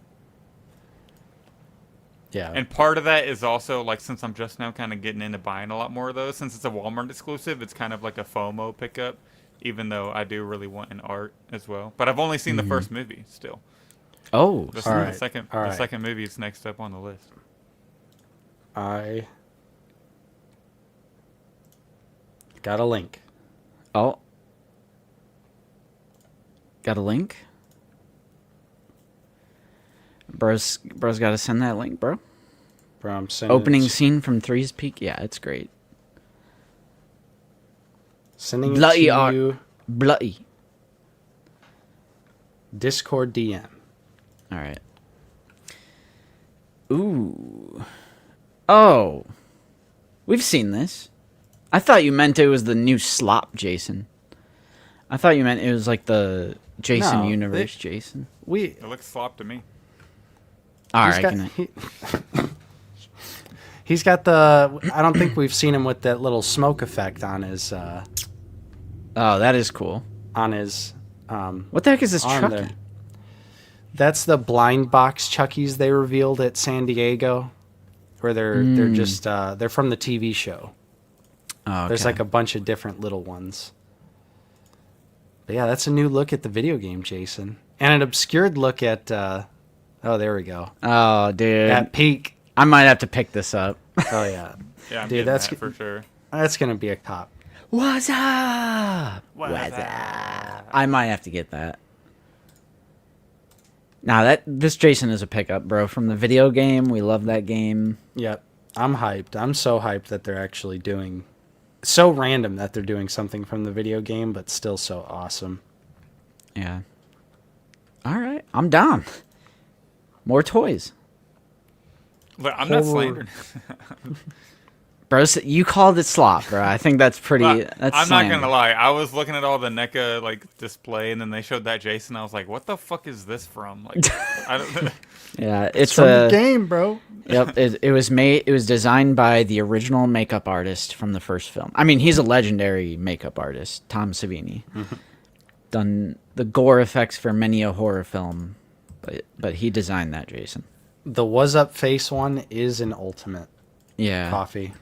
Yeah. And part of that is also like since I'm just now kind of getting into buying a lot more of those, since it's a Walmart exclusive, it's kind of like a FOMO pickup. Even though I do really want an art as well, but I've only seen the first movie still. Oh, The, All the right, second, all the right. second movie is next up on the list. I got a link. oh. Got a link? Bro's got to send that link, bro. Bro, I'm sending Opening scene from Three's Peak. Yeah, it's great. Sending it Bloody to art. you. Bloody. Discord DM. All right. Ooh. Oh. We've seen this. I thought you meant it was the new slop Jason. I thought you meant it was like the Jason No, universe Jason. It looks slop to me. All He's right. got- Good night. He's got the. I don't think we've seen him with that little smoke effect on his. Oh, that is cool. On his. What the heck is this on truck? there. That's the blind box Chuckies they revealed at San Diego, where they're just they're from the TV show. Oh, There's okay. like a bunch of different little ones. But yeah, that's a new look at the video game, Jason, and an obscured look at. Oh, there we go. Oh, dude. That peak. I might have to pick this up. Oh yeah, Yeah, I'm Dude, getting that's that for sure. that's gonna be a cop. What's up? What's I might have to get that. Nah, this Jason is a pickup, bro. From the video game, we love that game. Yep, I'm hyped. I'm so hyped that they're actually doing. So random that they're doing something from the video game, but still so awesome. Yeah. All right, I'm down. More toys, Look, I'm not Horror. slandering. bro. You called it slop, bro. I think that's pretty. But That's I'm slander. not gonna lie. I was looking at all the NECA like display, and then they showed that Jason. I was like, "What the fuck is this from?" Like, I don't. Yeah, it's From the a game, bro. Yep, it was made. It was designed by the original makeup artist from the first film. I mean, he's a legendary makeup artist, Tom Savini. Done the gore effects for many a horror film, but he designed that Jason. The was up face one is an ultimate Yeah, coffee.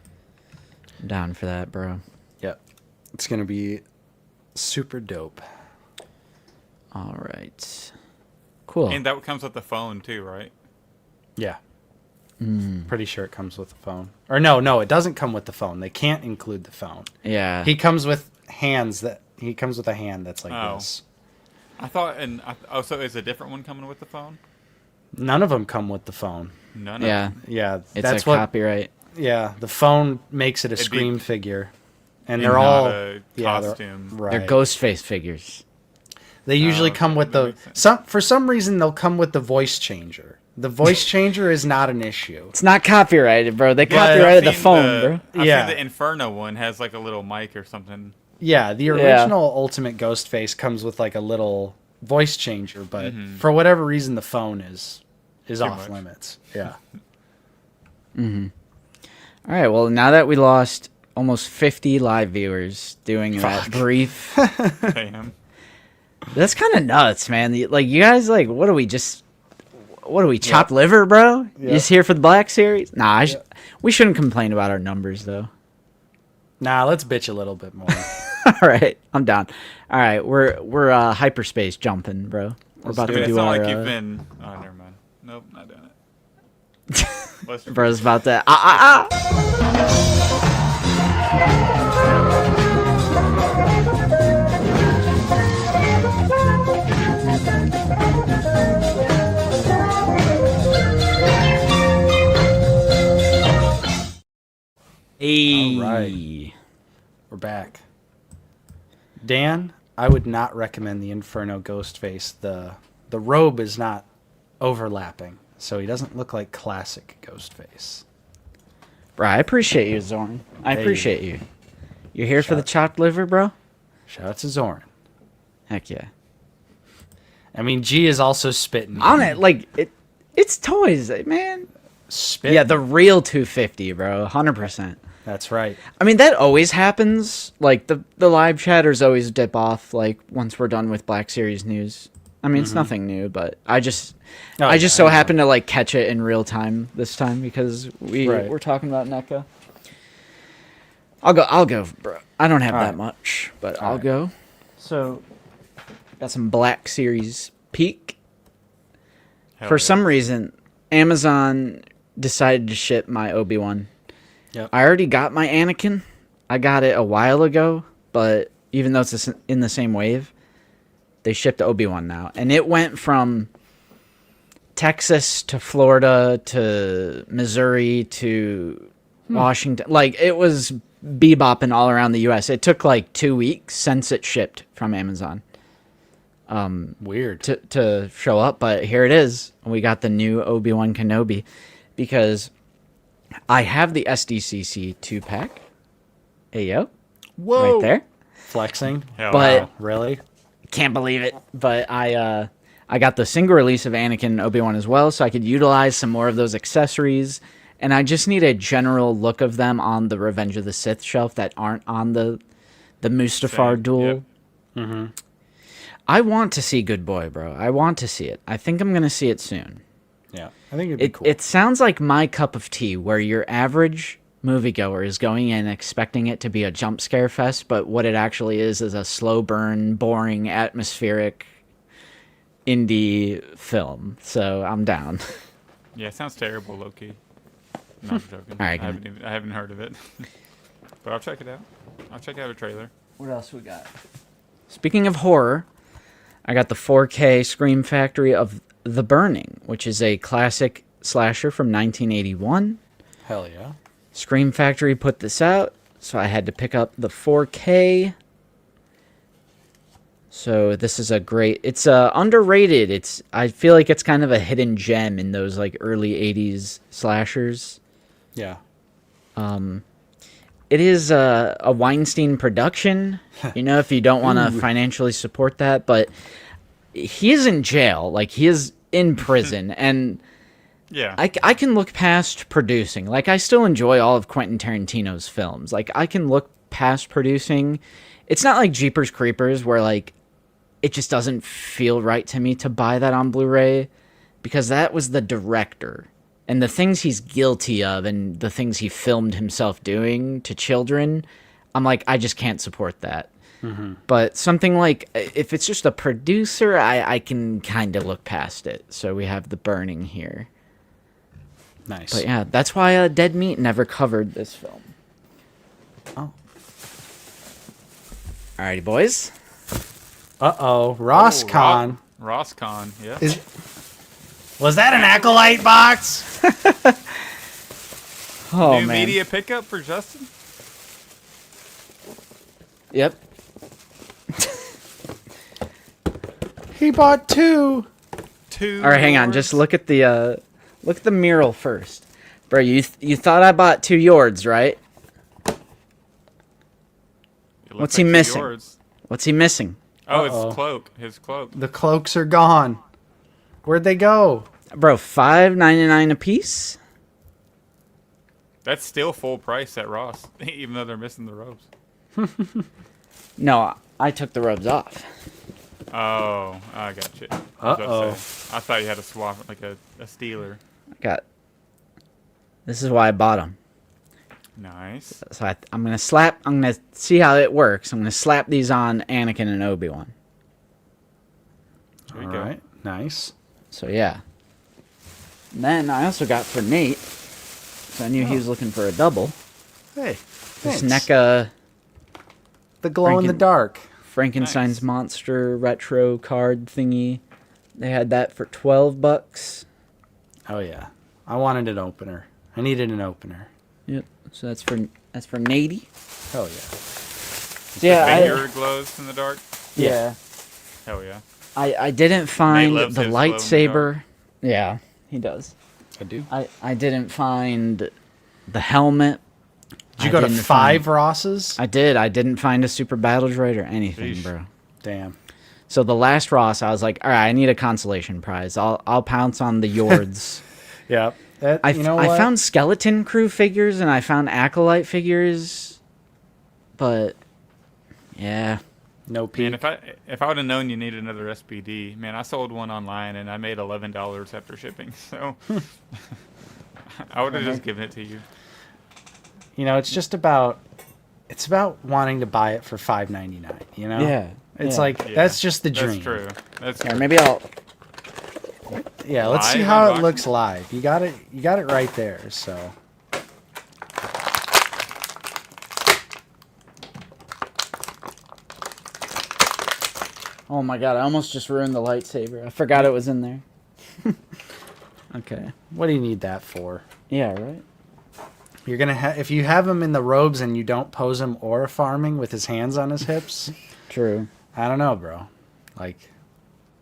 I'm down for that, bro. Yep, it's gonna be super dope. All right, cool. And that comes with the phone too, right? Yeah. Pretty sure it comes with the phone. Or no, it doesn't come with the phone. They can't include the phone. Yeah, He comes with hands that he comes with a hand that's like Oh. this. I thought, so is a different one coming with the phone? None of them come with the phone. None. yeah. Yeah, It's that's a what. copyright. Yeah, the phone makes it a It'd be- Scream figure, and And they're not all a yeah, costume. Right. They're Ghostface figures. They usually okay, come with that the makes sense. some for some reason they'll come with the voice changer. The voice changer is not an issue. It's not copyrighted, bro. They I've copyrighted the seen phone, bro. I've Yeah. seen the Inferno one has like a little mic or something. Yeah, the original Ultimate Ghostface comes with like a little voice changer, but for whatever reason the phone is off much. limits. Yeah. All right, well, now that we lost almost 50 live viewers doing that brief, Damn. that's kind of nuts, man. Like, you guys, like, what are we, chopped liver, bro? You just here for the Black Series? Nah, we shouldn't complain about our numbers, though. Nah, let's bitch a little bit more. All right, I'm down. All right, we're hyperspace jumping, bro. We're about Dude, to it's do not our, like you've been. Oh, never mind. Nope, not doing it. Let's bro's about to, Hey. All right. We're back. Dan, I would not recommend the Inferno Ghostface. The robe is not overlapping, so he doesn't look like classic Ghostface. Bro, I appreciate you, Zorn. I Hey. appreciate you. You're here for the chopped liver, bro? Shout out to Zorn. Heck yeah. I mean, G is also spitting. On it, like, it's toys, man. Spit. Yeah, the real 250, bro. 100%. That's right. I mean, that always happens. Like, the live chatters always dip off, like, once we're done with Black Series news. I mean, it's nothing new, but I just so happened to, like, catch it in real time this time because we're talking about NECA. I'll go, bro. I don't have All that right. much, but All I'll right. go. So, got some Black Series peak. Hell For yeah. some reason, Amazon decided to ship my Obi-Wan. Yep. I already got my Anakin. I got it a while ago, but even though it's in the same wave, they shipped Obi-Wan now. And it went from Texas to Florida to Missouri to Washington. Like, it was bebopping all around the U.S. It took like 2 weeks since it shipped from Amazon Weird. to show up, but here it is. We got the new Obi-Wan Kenobi because I have the SDCC 2-pack. Hey, yo. Whoa. Right there. Flexing. Hell But- no. Really? Can't believe it. But I got the single release of Anakin and Obi-Wan as well, so I could utilize some more of those accessories. And I just need a general look of them on the Revenge of the Sith shelf that aren't on the Mustafar Same, duel. yep. I want to see Good Boy, bro. I want to see it. I think I'm going to see it soon. Yeah. I think it'd be cool. It sounds like my cup of tea, where your average moviegoer is going in expecting it to be a jump scare fest, but what it actually is a slow burn, boring, atmospheric indie film. So I'm down. Yeah, it sounds terrible, low-key. No, I'm joking. All right, I haven't heard of it. But I'll check it out. I'll check out a trailer. What else we got? Speaking of horror, I got the 4K Scream Factory of The Burning, which is a classic slasher from 1981. Hell yeah. Scream Factory put this out, so I had to pick up the 4K. So this is it's underrated. I feel like it's kind of a hidden gem in those like early 80s slashers. Yeah. It is a Weinstein production, if you don't want to financially support that, but he is in jail, like he is in prison, and Yeah. I can look past producing. Like, I still enjoy all of Quentin Tarantino's films. Like, I can look past producing. It's not like Jeepers Creepers, where, like, it just doesn't feel right to me to buy that on Blu-ray, because that was the director. And the things he's guilty of and the things he filmed himself doing to children, I'm like, I just can't support that. But something like, if it's just a producer, I can kind of look past it. So we have The Burning here. Nice. But yeah, that's why Dead Meat never covered this film. Oh. Alrighty, boys. Uh-oh. Roscon. Roscon, yeah. Was that an Acolyte box? Oh, New man. media pickup for Justin? Yep. He bought 2. Two. All right, hang on. Yords? Just look at the mural first, bro. You thought I bought 2 Yords, right? It looks What's he like two missing? Yords. What's he missing? Oh, Uh-oh. his cloak. His cloak. The cloaks are gone. Where'd they go? Bro, $5.99 a piece. That's still full price at Ross, even though they're missing the robes. No, I took the robes off. Oh, I got you. Uh-oh. I thought you had a swap, like a stealer. This is why I bought them. Nice. So I'm gonna see how it works. I'm gonna slap these on Anakin and Obi-Wan. There you All go. right. Nice. So yeah. And then I also got for Nate, so I knew he was looking for a double. Hey. This Thanks. NECA The glow in the dark. Frankenstein's Nice. monster retro card thingy. They had that for $12. Oh yeah. I wanted an opener. I needed an opener. Yep. So that's for Natey. Hell yeah. Yeah, Vader glows in the dark. yeah. Hell yeah. I didn't find loves the his glow in the lightsaber. Yeah, he does. I do. I didn't find the helmet. Did you go to didn't 5 Rosses? I did. I didn't find a super battle droid or anything, Sheesh. bro. Damn. So the last Ross, I was like, all right, I need a consolation prize. I'll pounce on the Yords. Yep. That, I you know what? found skeleton crew figures and I found acolyte figures, but yeah, no Man, peek. if I would have known you needed another SPD, man, I sold one online and I made $11 after shipping. So I would have just given it to you. You know, it's about wanting to buy it for $5.99, you know? Yeah, It's yeah. like Yeah, that's just the dream. That's true. That's Here, true. maybe I'll. Yeah, let's see Live how it unboxing? looks live. You got it right there, so. Oh my god, I almost just ruined the lightsaber. I forgot it was in there. Okay. What do you need that for? Yeah, right. You're gonna if you have him in the robes and you don't pose him aura farming with his hands on his hips. True. I don't know, bro. Like,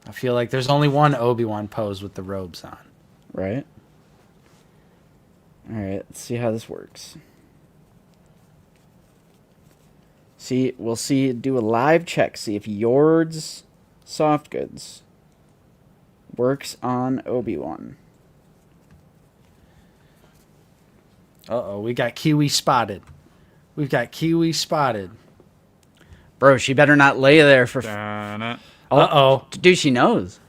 I feel like there's only one Obi-Wan pose with the robes on. Right. All right. Let's see how this works. We'll do a live check. See if Yord's soft goods works on Obi-Wan. Uh-oh, we got Kiwi spotted. We've got Kiwi spotted. Bro, she better not lay there for... Dun-dun. Uh-oh. Dude, she knows.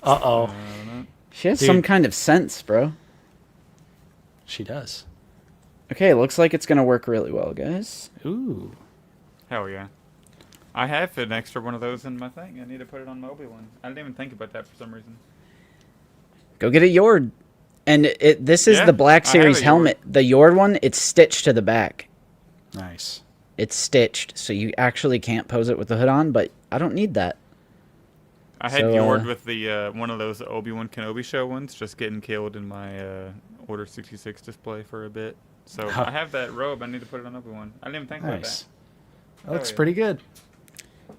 Uh-oh. She has Dude. some kind of sense, bro. She does. Okay, looks like it's going to work really well, guys. Ooh. Hell yeah. I have an extra one of those in my thing. I need to put it on my Obi-Wan. I didn't even think about that for some reason. Go get a Yord. And this is Yeah, the Black I have Series a Yord. helmet. The Yord one, it's stitched to the back. Nice. It's stitched, so you actually can't pose it with the hood on, but I don't need that. I had So, Yord with the one of those Obi-Wan Kenobi show ones, just getting killed in my Order 66 display for a bit. So I have that robe. I need to put it on Obi-Wan. I didn't even think about Nice. that. That looks yeah. pretty good.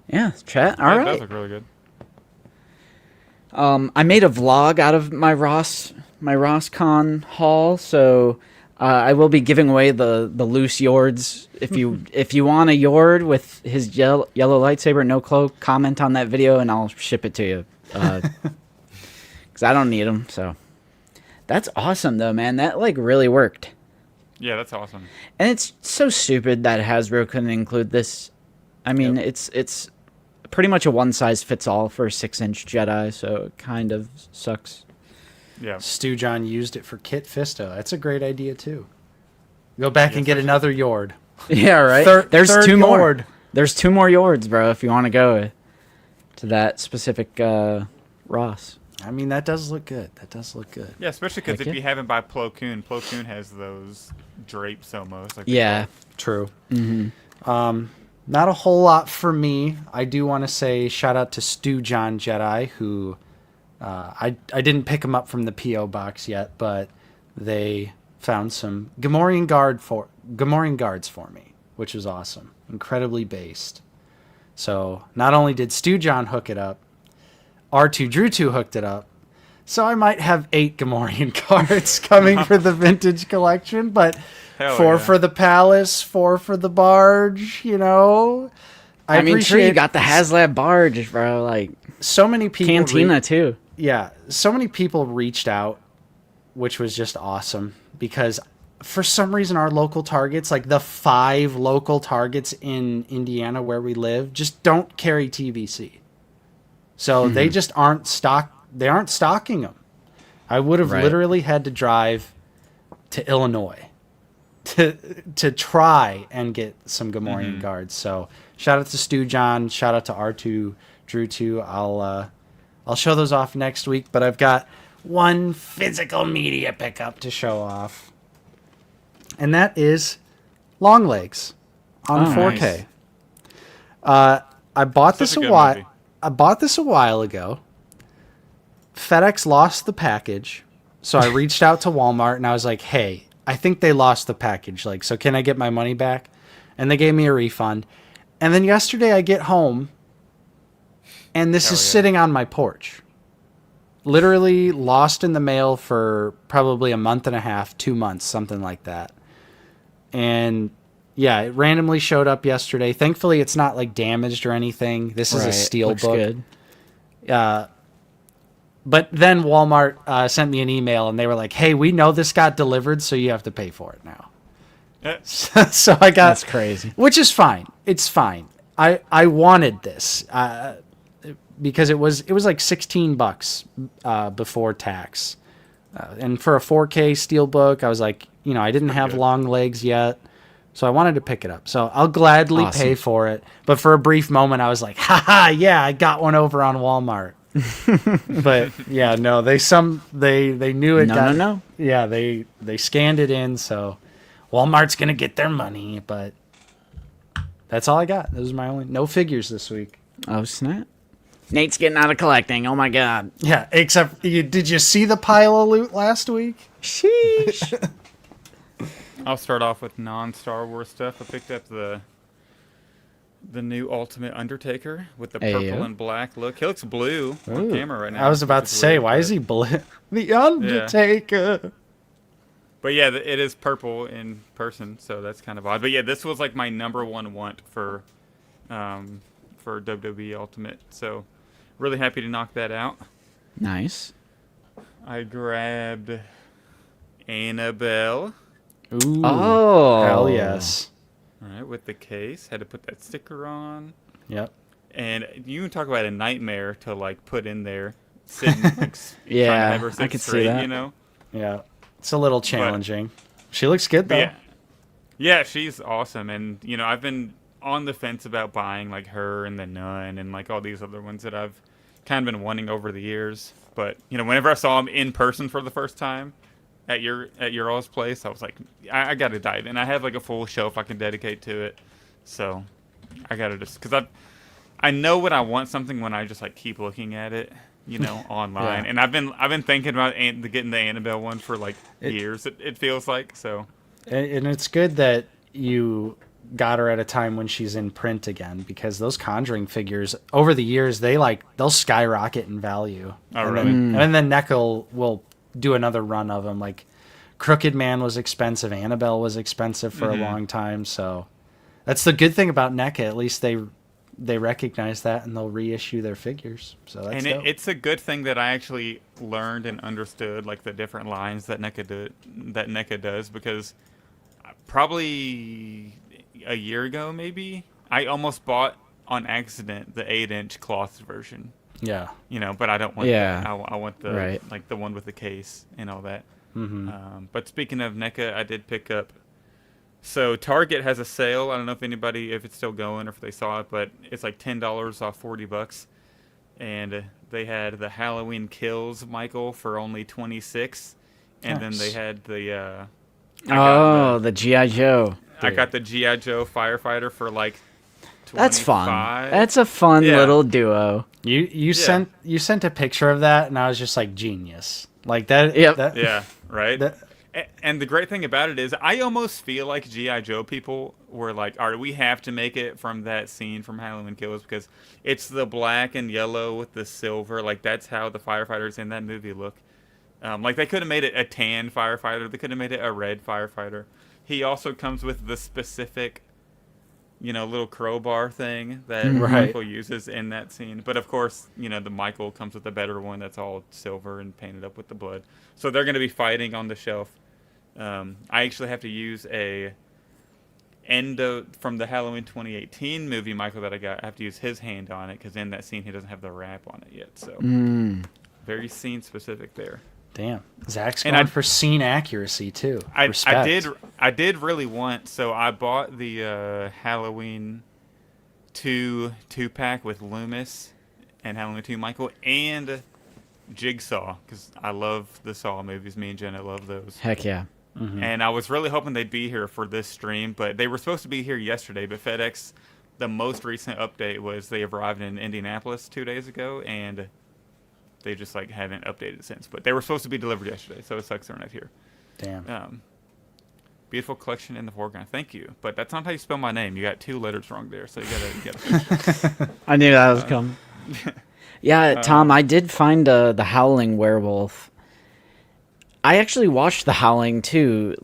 Yeah, chat. All That right. does look really good. I made a vlog out of my RossCon haul, so I will be giving away the loose Yords. If you want a Yord with his yellow lightsaber, no cloak, comment on that video and I'll ship it to you. Because I don't need them. So that's awesome, though, man. That like really worked. Yeah, that's awesome. And it's so stupid that Hasbro couldn't include this. I mean, it's pretty much a one-size-fits-all for a 6-inch Jedi, so it kind of sucks. Yeah. Stu John used it for Kit Fisto. That's a great idea, too. Go back and get especially- another Yord. Yeah, right. Third There's two more. Yord. There's 2 more Yords, bro. If you want to go to that specific Ross. I mean, that does look good. That does look good. Yeah, especially because Heck if yeah. you have him by Plo Koon has those drapes almost. Like Yeah. True. Not a whole lot for me. I do want to say shout out to Stu John Jedi, who I didn't pick him up from the P.O. box yet, but they found some Gamorrean guards for me, which was awesome. Incredibly based. So not only did Stu John hook it up, R2 Drew 2 hooked it up. So I might have 8 Gamorrean cards coming for the vintage collection, but Hell 4 yeah. for the Palace, 4 for the Barge, you know. I mean, true, you appreciate got the HasLab barge, bro. Like, so many people. Cantina, too. Yeah, so many people reached out, which was just awesome because for some reason our local Targets, like the 5 local Targets in Indiana where we live, just don't carry TVC. So they just aren't stocking them. I would have Right. literally had to drive to Illinois to try and get some Gamorrean guards. So shout out to Stu John, shout out to R2 Drew 2. I'll show those off next week, but I've got one physical media pickup to show off. And that is Long Legs on Oh, 4K. nice. I bought Such this a a good while. movie. I bought this a while ago. FedEx lost the package, so I reached out to Walmart and I was like, "Hey, I think they lost the package. Like, so can I get my money back?" And they gave me a refund. And then yesterday I get home, and this Hell is yeah. sitting on my porch. Literally lost in the mail for probably a month and a half, 2 months, something like that. And yeah, it randomly showed up yesterday. Thankfully, it's not like damaged or anything. This is a Right, steel looks book. good. But then Walmart sent me an email and they were like, "Hey, we know this got delivered, so you have to pay for it now." Yeah. So I got, That's crazy. which is fine. It's fine. I wanted this because it was like $16 before tax, and for a 4K steelbook, I was like, I didn't have good. Long Legs yet, so I wanted to pick it up. So I'll gladly Awesome. pay for it. But for a brief moment, I was like, "Haha, yeah, I got one over on Walmart." But yeah, no, they knew it. No. Yeah, they scanned it in, so Walmart's gonna get their money. But that's all I got. That was my only no figures this week. Oh, snap. Nate's getting out of collecting. Oh, my God. Yeah, except did you see the pile of loot last week? Sheesh. I'll start off with non-Star Wars stuff. I picked up the new Ultimate Undertaker with the purple and black look. He looks blue on camera right now. I was about to say, weird, why is he blue? The Undertaker. But yeah, it is purple in person, so that's kind of odd. But yeah, this was like my number one want for WWE Ultimate. So really happy to knock that out. Nice. I grabbed Annabelle. Ooh. Oh. Hell yes. All right, with the case. Had to put that sticker on. Yep. And you can talk about a nightmare to like put in there. Sitting, like, Yeah, trying to have her sit I could see straight, that. you know? Yeah. It's a little challenging. She looks good though. Yeah, she's awesome. And, you know, I've been on the fence about buying like her and the Nun and like all these other ones that I've kind of been wanting over the years. But, you know, whenever I saw them in person for the first time at your all's place, I was like, I got to dive in. I have like a full shelf I can dedicate to it. So I got to just, because I know what I want something when I just like keep looking at it, you know, online. Yeah. And I've been thinking about getting the Annabelle one for like years. It feels like so. And it's good that you got her at a time when she's in print again, because those Conjuring figures over the years they'll skyrocket in value. Oh, and really? And then NECA will do another run of them. Like Crooked Man was expensive, Annabelle was expensive for a long time. So that's the good thing about NECA. At least they recognize that and they'll reissue their figures. So that's dope. It's a good thing that I actually learned and understood like the different lines that NECA does, because probably a year ago maybe I almost bought on accident the 8-inch cloth version. Yeah. You know, but I don't want Yeah. that. I want the like the one with the case and all that. But speaking of NECA, I did pick up. So Target has a sale. I don't know if it's still going or if they saw it, but it's like $10 off $40, and they had the Halloween Kills Michael for only $26, and then they had the the G.I. Joe. I got the G.I. Joe Firefighter for like $25. That's fun. That's a fun little duo. You sent a picture of that and I was just like, genius. Like that. Yep. Yeah, right. That, And the great thing about it is I almost feel like G.I. Joe people were like, all right, we have to make it from that scene from Halloween Kills, because it's the black and yellow with the silver. Like, that's how the firefighters in that movie look. Like, they could have made it a tan firefighter. They could have made it a red firefighter. He also comes with the specific, you know, little crowbar thing that Michael uses in that scene. But, of course, you know, the Michael comes with a better one that's all silver and painted up with the blood. So they're going to be fighting on the shelf. I actually have to use a endo from the Halloween 2018 movie, Michael, that I got. I have to use his hand on it, because in that scene he doesn't have the wrap on it yet. So very scene specific there. damn. Zach's going for scene accuracy too. I did really want. So I bought the Halloween 2-pack with Loomis and Halloween 2 Michael and Jigsaw, because I love the Saw movies. Me and Jenna love those. Heck yeah. And I was really hoping they'd be here for this stream, but they were supposed to be here yesterday. But FedEx, the most recent update was they arrived in Indianapolis 2 days ago, and they just like haven't updated since. But they were supposed to be delivered yesterday, so it sucks they're not here. Damn. Beautiful collection in the foreground. Thank you, but that's not how you spell my name. You got 2 letters wrong there, so you gotta. I knew that was coming. Yeah, Tom, I did find the Howling Werewolf. I actually watched The Howling 2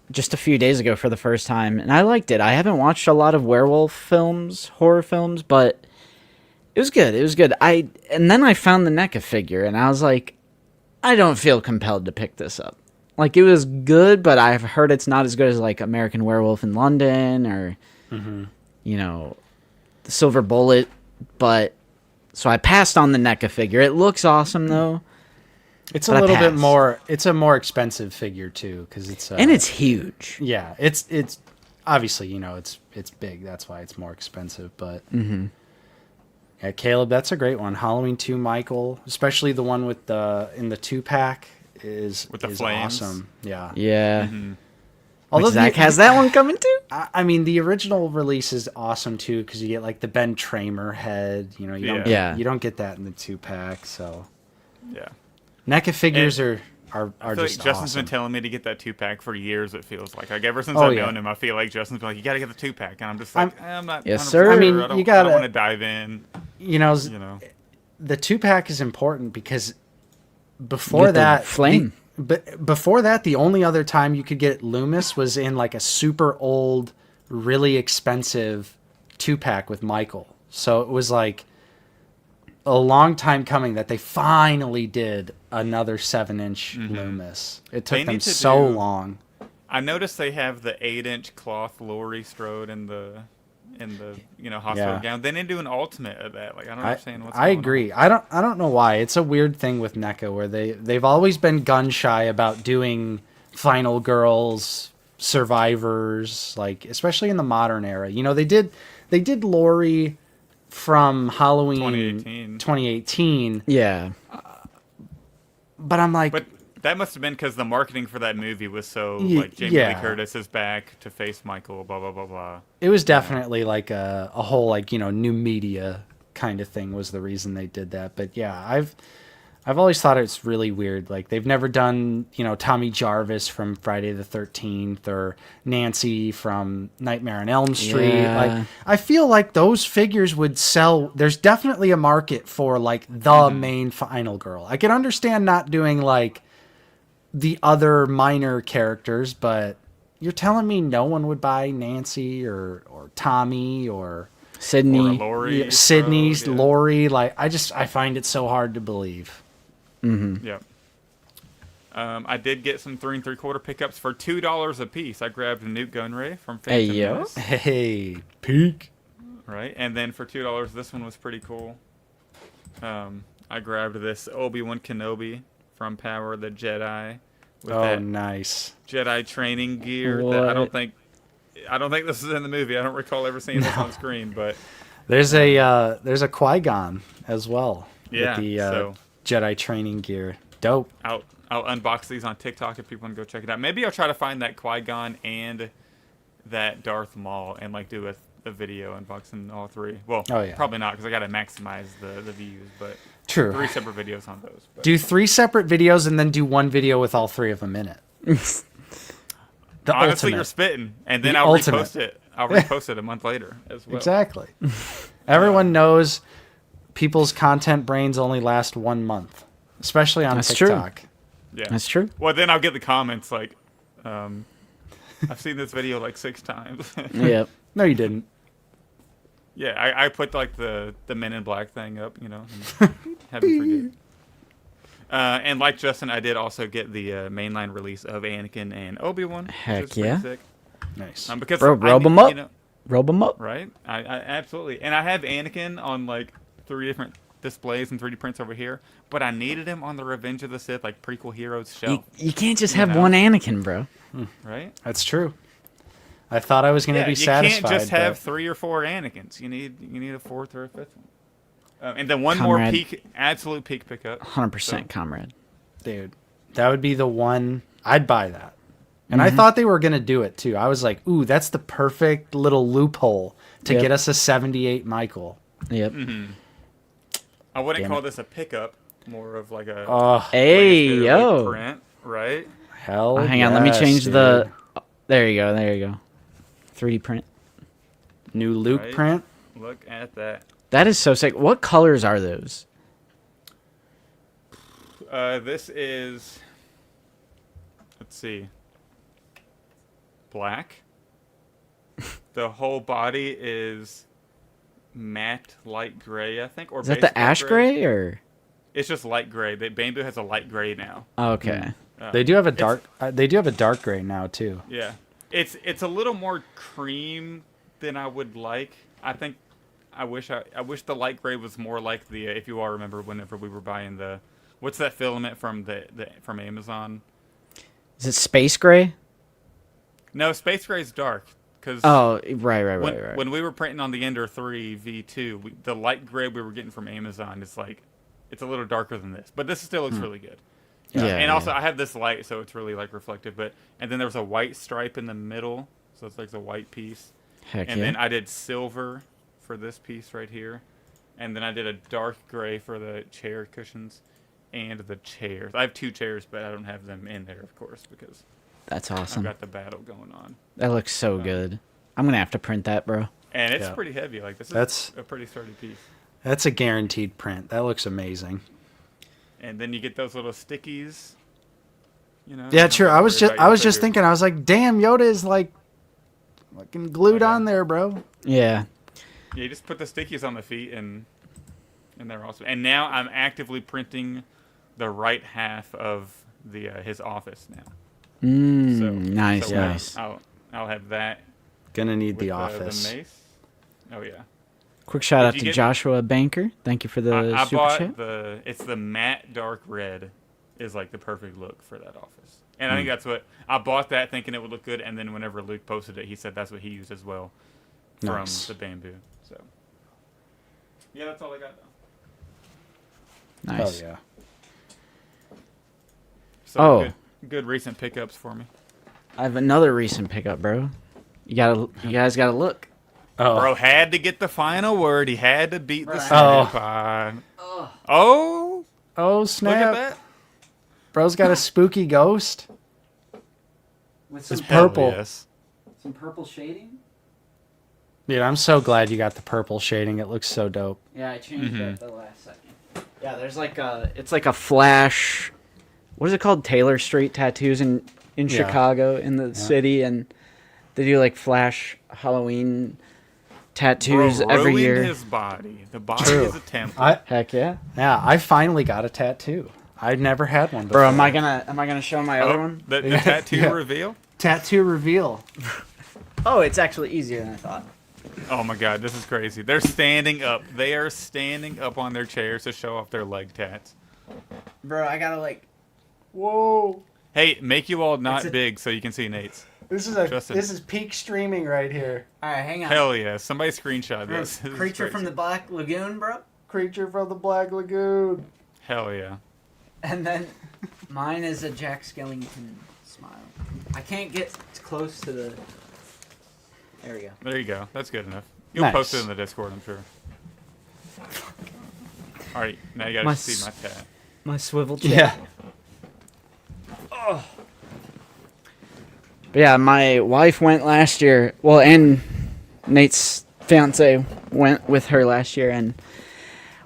just a few days ago for the first time, and I liked it. I haven't watched a lot of werewolf films, horror films, but it was good. It was good. And then I found the NECA figure, and I was like, I don't feel compelled to pick this up. Like, it was good, but I've heard it's not as good as, like, American Werewolf in London or, you know, The Silver Bullet, but... So I passed on the NECA figure. It looks awesome, though. It's a little bit more. It's a more expensive figure too, because it's and it's huge. Yeah, it's obviously, you know, it's big. That's why it's more expensive. But yeah, Caleb, that's a great one. Halloween 2 Michael, especially the one with in the 2-pack is flames. awesome. Yeah. Yeah. Although Zach has that one coming too. I mean, the original release is awesome too, because you get like the Ben Tramer head. You know, you don't get that in the 2-pack. So yeah. NECA figures are are I feel just like Justin's awesome. been telling me to get that 2-pack for years. It feels like ever since Oh, I've yeah. known him, I feel like Justin's been like, "You got to get the 2-pack," and I'm just like, I'm not. Yes, 100% sir. sure. I mean, I don't, you gotta- I don't want to dive in. You know, You know. the 2-pack is important because You before get the that, flame. but before that, the only other time you could get Loomis was in like a super old, really expensive 2-pack with Michael. So it was like a long time coming that they finally did another 7-inch Loomis. It took They them need to so do- long. I noticed they have the 8-inch cloth Lori Strode in the hospital Yeah. gown. They need to do an ultimate of that. Like I don't understand what's I going agree. on. I don't know why. It's a weird thing with NECA where they've always been gun shy about doing Final Girls, Survivors, like especially in the modern era. You know, they did Lori from Halloween 2018, Yeah. but I'm like, But that must have been because the marketing for that movie was so like Jamie yeah. Lee Curtis is back to face Michael, blah blah blah blah. it was definitely like a whole like, you know, new media kind of thing was the reason they did that. But yeah, I've always thought it's really weird. Like they've never done, you know, Tommy Jarvis from Friday the 13th or Nancy from Nightmare on Elm Street. Yeah. Like I feel like those figures would sell. There's definitely a market for like the main final girl. I can understand not doing like the other minor characters, but you're telling me no one would buy Nancy or Tommy or Sydney. Or a Lori, Sydney's, Strode, Lori. Like I find it so hard to believe. Yeah. I did get some 3 3/4 pickups for $2 a piece. I grabbed a Nuke Gunray from Hey, Phantom yo. Menace, Hey, peak. right? And then for $2, this one was pretty cool. I grabbed this Obi-Wan Kenobi from Power of the Jedi with Oh, that nice. Jedi training gear that I don't What? think this is in the movie. I don't recall ever seeing this on screen, but There's a Qui-Gon as well. Yeah, With the so- Jedi training gear. Dope. I'll unbox these on TikTok if people want to go check it out. Maybe I'll try to find that Qui-Gon and that Darth Maul and like do a video unboxing all three. Well, Oh, yeah. probably not because I got to maximize the views, but True. 3 separate videos on those. But Do 3 separate videos and then do one video with all 3 of them in it. The honestly, ultimate. you're spitting, and then The I'll ultimate. repost it. I'll repost it a month later as well. Exactly. Everyone knows people's content brains only last 1 month, especially on That's true. TikTok. Yeah, That's true. Well, then I'll get the comments like, I've seen this video like 6 times. Yep. No, you didn't. Yeah, I put like the Men in Black thing up, you know, and have him forget. And like Justin, I did also get the mainline release of Anakin and Obi-Wan. Heck which is pretty yeah. sick. Nice. Because Bro, I robe need- 'em up. you know, Robe them up. right? I absolutely. And I have Anakin on like 3 different displays and 3D prints over here, but I needed him on the Revenge of the Sith like prequel heroes shelf, You can't just You have know. one Anakin, bro. right? That's true. I thought I was going to Yeah, be you satisfied. can't just have but 3 or 4 Anakins. You need a 4th or a 5th one. And then one more Comrade. absolute peak pickup. 100% comrade. dude, that would be the one. I'd buy that. And Mm-hmm. I thought they were going to do it too. I was like, ooh, that's the perfect little loophole to Yep. get us a 78 Michael. Yep. I wouldn't Damn call it. this a pickup, more of like a Oh, Hey, latest yo. print, right? hell. Hang on, let me yes, change dude. the. There you go. There you go. 3D print. new Luke Right. print. Look at that. That is so sick. What colors are those? This is, let's see, black. The whole body is matte light gray, I think, or Is that base the ash gray or? It's just light gray. Bamboo has a light gray now. Oh, okay. They do have a It's- dark. They do have a dark gray now too. Yeah, it's a little more cream than I would like. I think I wish the light gray was more like the if you all remember whenever we were buying the what's that filament from from Amazon? Is it space gray? No, space gray's dark because Oh, right. when we were printing on the Ender 3 V2, the light gray we were getting from Amazon is like it's a little darker than this, but this still looks really good. Yeah. And also I have this light, so it's really like reflective. And then there was a white stripe in the middle, so it's like a white piece. Heck And yeah. then I did silver for this piece right here. And then I did a dark gray for the chair cushions. and the chairs. I have 2 chairs, but I don't have them in there, of course, because That's I've awesome. got the battle going on. That looks so good. I'm gonna have to print that, bro. And it's Yeah. pretty heavy. Like this is That's- a pretty sturdy piece. That's a guaranteed print. That looks amazing. And then you get those little stickies. You know. Yeah, you true. don't I have was to just worry about your just figures. thinking. I was like, damn, Yoda is like fucking glued Okay. on there, bro. Yeah. Yeah, you just put the stickies on the feet, and they're awesome. And now I'm actively printing the right half of the his office now. Nice, so nice. I'll have that. Gonna need With the office. The mace. Oh yeah. Quick shout out Did you to get- Joshua Banker. Thank you for the I super bought chat. it's the matte dark red is like the perfect look for that office. And I think that's what I bought that thinking it would look good, and then whenever Luke posted it, he said that's what he used as well from Nice. the bamboo. So yeah, that's all I got though. Nice. Oh yeah. So Oh. good recent pickups for me. I have another recent pickup, bro. You guys gotta look. Oh, Bro had to get the final word. He had to beat the Right. Sunday Oh. pod. Oh, oh look snap! at that. Bro's got a spooky ghost. With It's Hell purple. yes. some purple shading. Dude, I'm so glad you got the purple shading. It looks so dope. Yeah, I changed it at the last second. Yeah, there's like it's like a flash. What is it called? Taylor Street tattoos in Yeah. Chicago in the city, and they do like flash Halloween tattoos Bro, every ruined year. his body. The body True. is a temple. Heck yeah, I finally got a tattoo. I'd never had one before. bro. Am I gonna show my other one? The tattoo Yeah. reveal? Tattoo reveal. Oh, it's actually easier than I thought. Oh my god, this is crazy. They're standing up. They are standing up on their chairs to show off their leg tats. Bro, I gotta like. Whoa! Hey, make you all not It's a- big so you can see Nate's. This is Justin. this is peak streaming right here. All right, hang on. Hell yeah. Somebody screenshot Bro, this. This is Creature from crazy. the Black Lagoon, bro. Creature from the Black Lagoon. Hell yeah. And then mine is a Jack Skellington smile. I can't get close to the. There we go. There you go. That's good enough. You'll Nice. post it in the Discord, I'm sure. Alright, now you gotta My see my tat. My swivel chair. Yeah. But yeah, my wife went last year. Well, and Nate's fiance went with her last year, and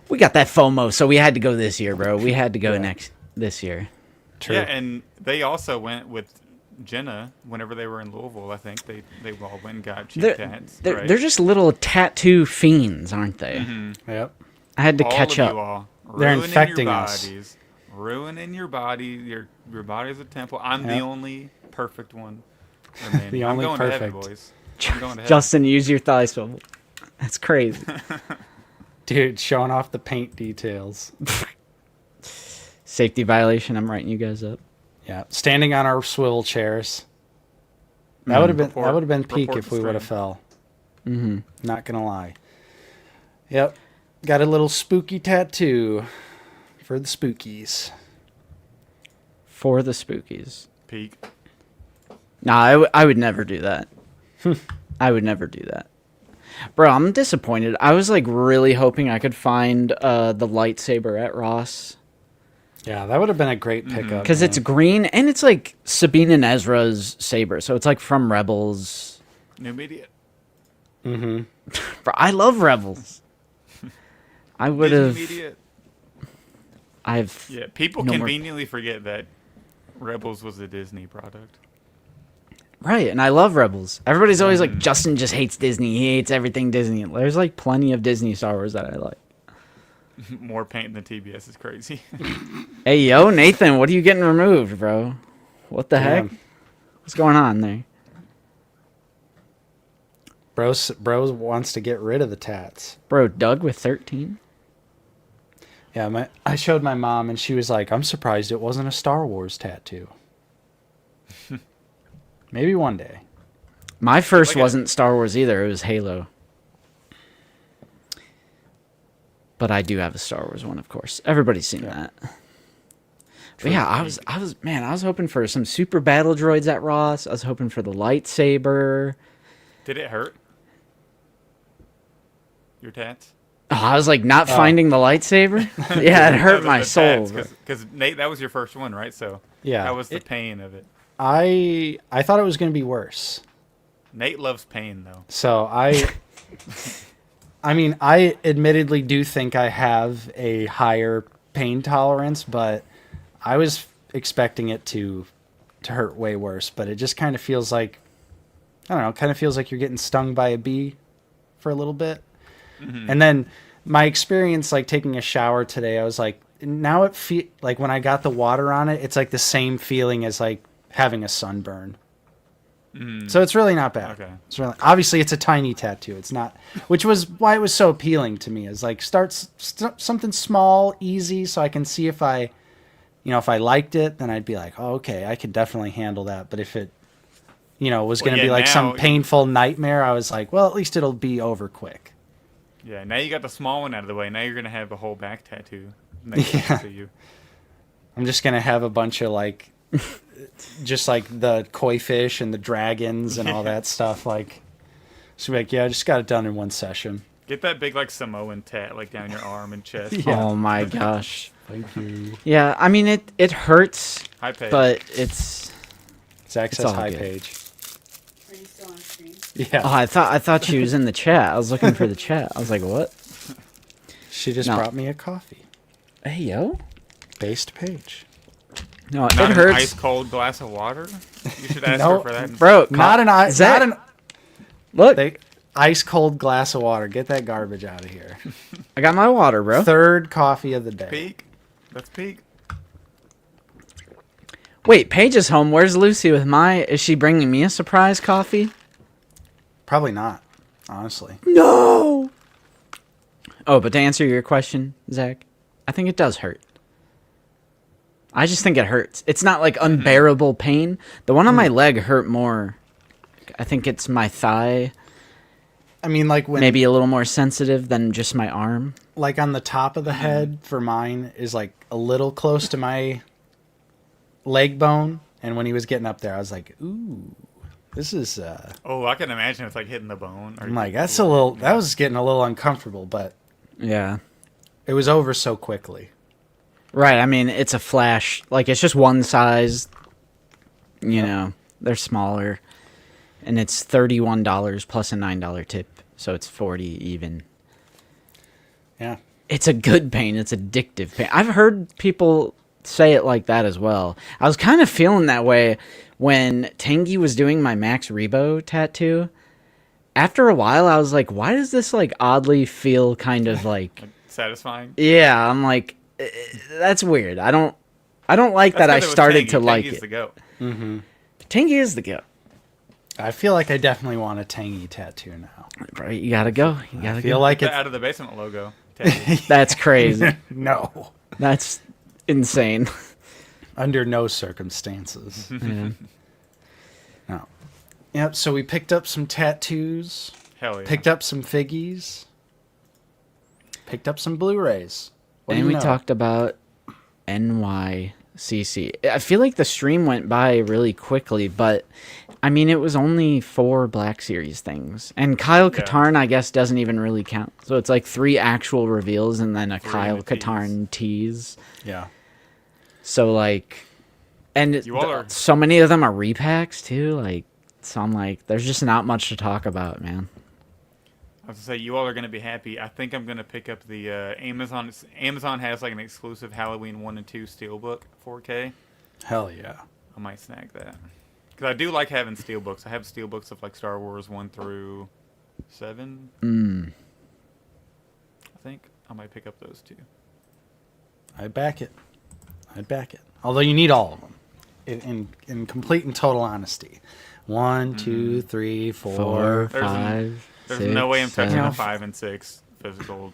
we got that FOMO, so we had to go this year, bro. We had to go this year. True. Yeah, and they also went with Jenna whenever they were in Louisville. I think they all went and got cheap tats. They're, right? they're just little tattoo fiends, aren't they? Yep. I had to all catch of up. you all, They're ruining infecting your us. bodies, ruining your body. Your body's a temple. I'm the Yep. only perfect one remaining. The I'm only going to heaven, perfect. boys. I'm going to heaven. Justin, use your thigh swivel. That's crazy. Dude, showing off the paint details. Safety violation. I'm writing you guys up. Yeah. Standing on our swivel chairs. That would have been peak report if the we would have stream. fell. Mm-hmm. Not gonna lie. Yep. Got a little spooky tattoo for the spookies. For the spookies. Peak. Nah, I would never do that. I would never do that. Bro, I'm disappointed. I was like really hoping I could find the lightsaber at Ross. Yeah, that would have been a great pickup. Because it's man. green and it's like Sabine and Ezra's saber. So it's like from Rebels. New media. Bro, I love Rebels. I would Disney have. media. I've. Yeah, people No more- conveniently forget that Rebels was a Disney product. Right, and I love Rebels. Everybody's always like, Justin just hates Disney. He hates everything Disney. There's like plenty of Disney Star Wars that I like. More paint than TBS is crazy. Hey, yo, Nathan, what are you getting removed, bro? What the heck? Damn. What's going on there? Bro wants to get rid of the tats. Bro, Doug with 13? Yeah, I showed my mom and she was like, I'm surprised it wasn't a Star Wars tattoo. Maybe one day. My first Look at wasn't Star Wars either. It was Halo. But I do have a Star Wars one, of course. Everybody's seen that. But yeah, I was hoping for some super battle droids at Ross. I was hoping for the lightsaber. Did it hurt? Your tats? I was like, not finding the lightsaber? Yeah, it hurt my soul. Because Nate, that was your first one, right? So Yeah. that was the pain of it. I thought it was going to be worse. Nate loves pain, though. So I mean, I admittedly do think I have a higher pain tolerance, but I was expecting it to hurt way worse. But it just kind of feels like, I don't know, kind of feels like you're getting stung by a bee for a little bit. Mm-hmm. And then my experience, like taking a shower today, I was like, now it like when I got the water on it, it's like the same feeling as like having a sunburn. So it's really not bad. Okay. It's really, obviously it's a tiny tattoo. It's not, which was why it was so appealing to me. Is like something small, easy, so I can see if I liked it, then I'd be like, oh, okay, I could definitely handle that. But if it, was going to be like some painful nightmare, I was like, well, at least it'll be over quick. Yeah. Now you got the small one out of the way. Now you're gonna have a whole back tattoo next to you. I'm just gonna have a bunch of like. Just like the koi fish and the dragons and all that stuff. Like, so be like, yeah, I just got it done in one session. Get that big like Samoan tat like down your arm and chest. Yeah. Oh my gosh. Thank you. Yeah, I mean it hurts, High page. but it's Zach says all hi good. page. Are you still on screen? Yeah. Oh, I thought she was in the chat. I was looking for the chat. I was like, what? She just No. brought me a coffee. Hey yo. Based page. No, Not it an hurts. ice cold glass of water. You should ask No, her for that. Bro, Not an ice. Zach, Not an look, ice cold glass of water. Get that garbage out of here. I got my water, bro. Third coffee of the day. Peek. Let's peek. Wait, Paige is home. Where's Lucy with is she bringing me a surprise coffee? Probably not, honestly. No. Oh, but to answer your question, Zach, I think it does hurt. I just think it hurts. It's not like unbearable pain. The one on my leg hurt more. I think it's my thigh. I mean, like when Maybe a little more sensitive than just my arm. like on the top of the head for mine is like a little close to my leg bone, and when he was getting up there, I was like, ooh, this is. Oh, I can imagine it's like hitting the bone. I'm like, that's a little. That was getting a little uncomfortable, but Yeah. it was over so quickly. Right, I mean, it's a flash. Like, it's just one size. You know, they're smaller. And it's $31 plus a $9 tip. So it's $40 even. Yeah. It's a good pain. It's addictive pain. I've heard people say it like that as well. I was kind of feeling that way when Tangy was doing my Max Rebo tattoo. After a while, I was like, why does this, like, oddly feel kind of like... Satisfying. Yeah, I'm like... That's weird. I don't like that I started to like it. The goat. Mm-hmm. Tangy is the goat. I feel like I definitely want a Tangy tattoo now. Right, you gotta go. You gotta I feel go. like Get it's that out of the basement logo. That's crazy. no, That's insane. under no circumstances. Yeah. No. Yep. So we picked up some tattoos. Hell yeah. Picked up some figgies. Picked up some Blu-rays. What do And you we know? talked about NYCC. I feel like the stream went by really quickly, but I mean, it was only 4 Black Series things. And Kyle Katarn, I guess, doesn't even really count. So it's like 3 actual reveals and then a 3 Kyle in a tease. Katarn tease. Yeah. So, like, and You all are- so many of them are repacks, too. Like, so I'm like, there's just not much to talk about, man. I was gonna say, you all are gonna be happy. I think I'm gonna pick up the Amazon. Amazon has like an exclusive Halloween 1 and 2 Steelbook 4K. Hell yeah. I might snag that because I do like having Steelbooks. I have Steelbooks of like Star Wars 1 through 7. I think I might pick up those 2. I'd back it. Although you need all of them. In complete and total honesty. 1, 2, 3, 4. 4, There's 5. There's 6, no way I'm touching 7. a 5 and 6 physical.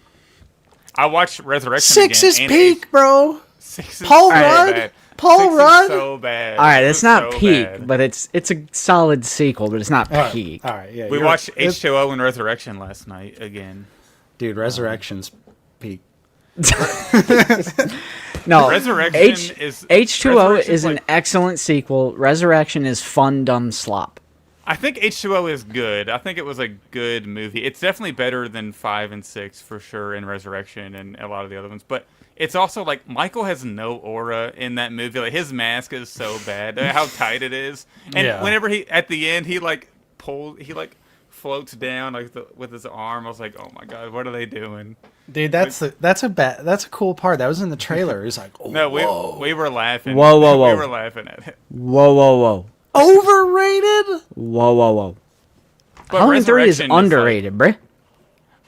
I watched Resurrection 6 again. is and peak, bro. 6 is Paul so Rudd? bad. Paul 6 is Rudd? so bad. All right, It it's was not so peak, bad. but it's a solid sequel, but it's not peak. All right, yeah. We watched H2O and Resurrection last night again. Dude, Resurrection's peak. No, Resurrection is H2O Resurrection's is an like- excellent sequel. Resurrection is fun, dumb slop. I think H2O is good. I think it was a good movie. It's definitely better than 5 and 6 for sure, and Resurrection and a lot of the other ones. But it's also like Michael has no aura in that movie. Like his mask is so bad, how tight it is. And whenever he at the end he floats down like with his arm. I was like, oh my god, what are they doing? Dude, that's a cool part. That was in the trailer. It's like, oh, No, we were laughing. Whoa, whoa, whoa. We were laughing at it. Whoa, whoa, whoa. overrated. Whoa, whoa, whoa. But Halloween 3 is Resurrection underrated, bruh.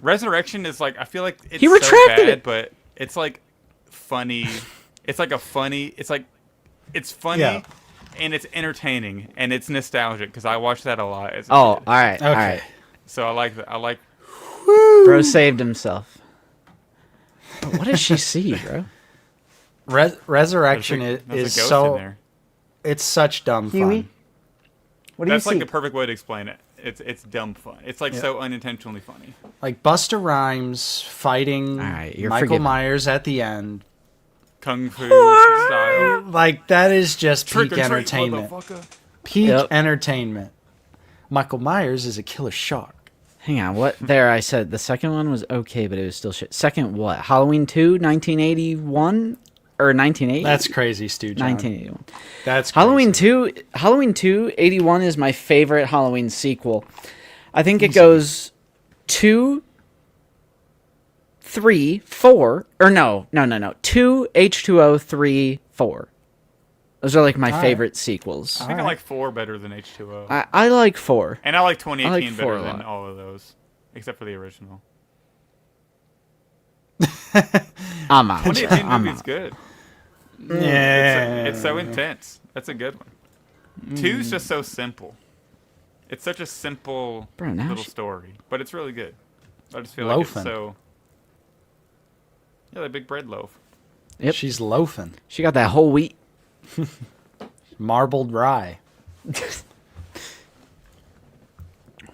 Resurrection is like, I feel like it's He so retracted bad, it. but it's like funny. It's like it's funny, Yeah. and it's entertaining, and it's nostalgic because I watched that a lot as a Oh, all kid. right, all Okay. right. So I like that. I like. Bro saved himself. But what does she see, bro? Resurrection There's a is ghost in so. there. It's such dumb Huey? fun. What do That's you like see? the perfect way to explain it. It's dumb fun. It's like so unintentionally funny. Like Busta Rhymes fighting All right, you're Michael forgiven. Myers at the end. Kung Fu style. Like that is just Trick peak or treat, entertainment. motherfucker. Peak Yep. entertainment. Michael Myers is a killer shark. Hang on, what? There, I said the second one was okay, but it was still shit. Second what? Halloween 2, 1981? Or 1980? That's crazy, Stu John. 1981. That's Halloween crazy. 2, 81 is my favorite Halloween sequel. I think it goes 2, 3, 4, or no. 2, H2O, 3, 4. Those are like my All right. favorite sequels. I think I like 4 better than H2O. I like 4. And I like 2018 I like 4 better a than lot. all of those, except for the original. I'm out. 2018 I'm movie's out. good. Yeah. It's so intense. That's a good one. 2's just so simple. It's such a simple Bro, now little she- story, but it's really good. I just feel like Loafing. it's so. Yeah, that big bread loaf. Yep. She's loafing. She got that whole wheat. Marbled rye.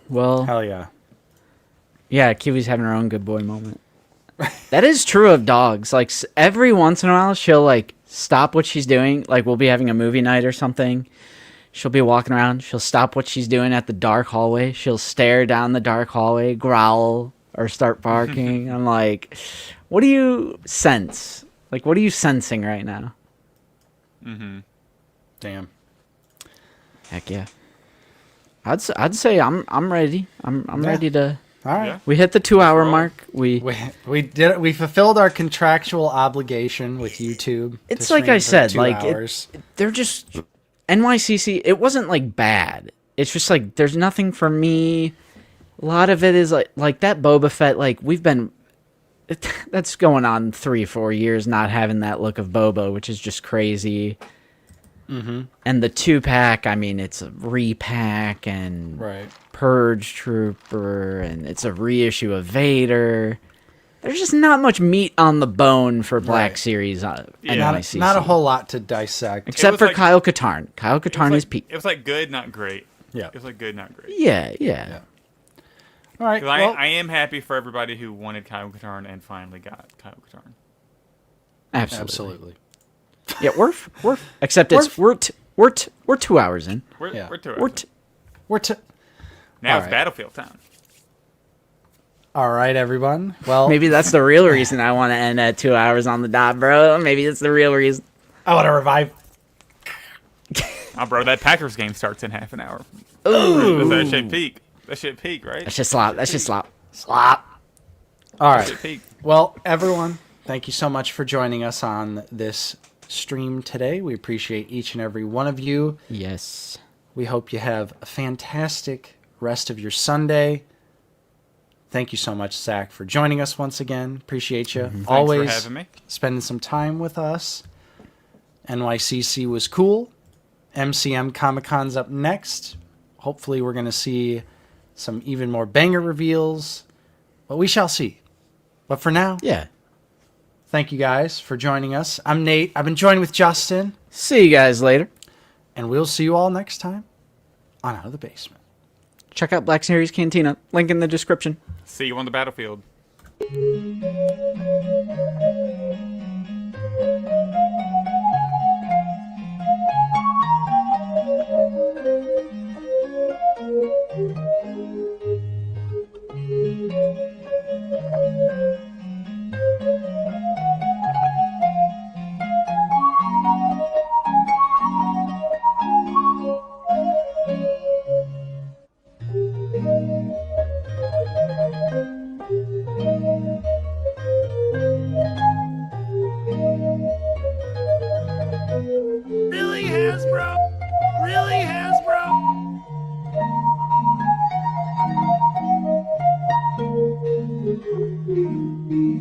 Well, Hell yeah. yeah, Kiwi's having her own good boy moment. That is true of dogs. Like every once in a while, she'll like stop what she's doing. Like we'll be having a movie night or something. She'll be walking around. She'll stop what she's doing at the dark hallway. She'll stare down the dark hallway, growl, or start barking. I'm like, what do you sense? Like, what are you sensing right now? Damn. Heck yeah. I'd say I'm ready. I'm ready to. All right. Yeah. We hit the 2-hour roll. mark. We did it. We fulfilled our contractual obligation with YouTube. It's to like stream I for said, 2 like, hours. they're just NYCC. It wasn't like bad. It's just like there's nothing for me. A lot of it is like that Boba Fett. Like we've been. That's going on 3-4 years not having that look of Boba, which is just crazy. Mm-hmm. And the 2-pack, I mean, it's a repack and Right. Purge Trooper, and it's a reissue of Vader. There's just not much meat on the bone for Black Right. Series Yeah. NYCC. Not a whole lot to dissect. Except was for like- Kyle Katarn. Kyle Katarn is peak. It was like good, not great. Yeah. It was like good, not great. Yeah. All right. 'Cause Well, I am happy for everybody who wanted Kyle Katarn and finally got Kyle Katarn. Absolutely. absolutely. Yeah, we're except it's we're 2 hours in. We're, Yeah. we're two We're hours. We're to. Now all it's right. Battlefield time. All right, everyone. Well, Maybe that's the real reason I want to end at 2 hours on the dot, bro. Maybe it's the real reason. I want to revive. Oh, bro, that Packers game starts in half an hour. Ooh. That shit peak. That shit peak, right? That's just slop. That's just slop. Slop. All That right. shit peak. Well, everyone, thank you so much for joining us on this stream today. We appreciate each and every one of you. Yes. We hope you have a fantastic rest of your Sunday. Thank you so much, Zach, for joining us once again. Appreciate you. Thanks Always for having me. spending some time with us. NYCC was cool. MCM Comic-Con's up next. Hopefully we're going to see some even more banger reveals. But we shall see. But for now, Yeah. thank you guys for joining us. I'm Nate. I've been joined with Justin. See you guys later. And we'll see you all next time on Out of the Basement. Check out Black Series Cantina. Link in the description. See you on the battlefield.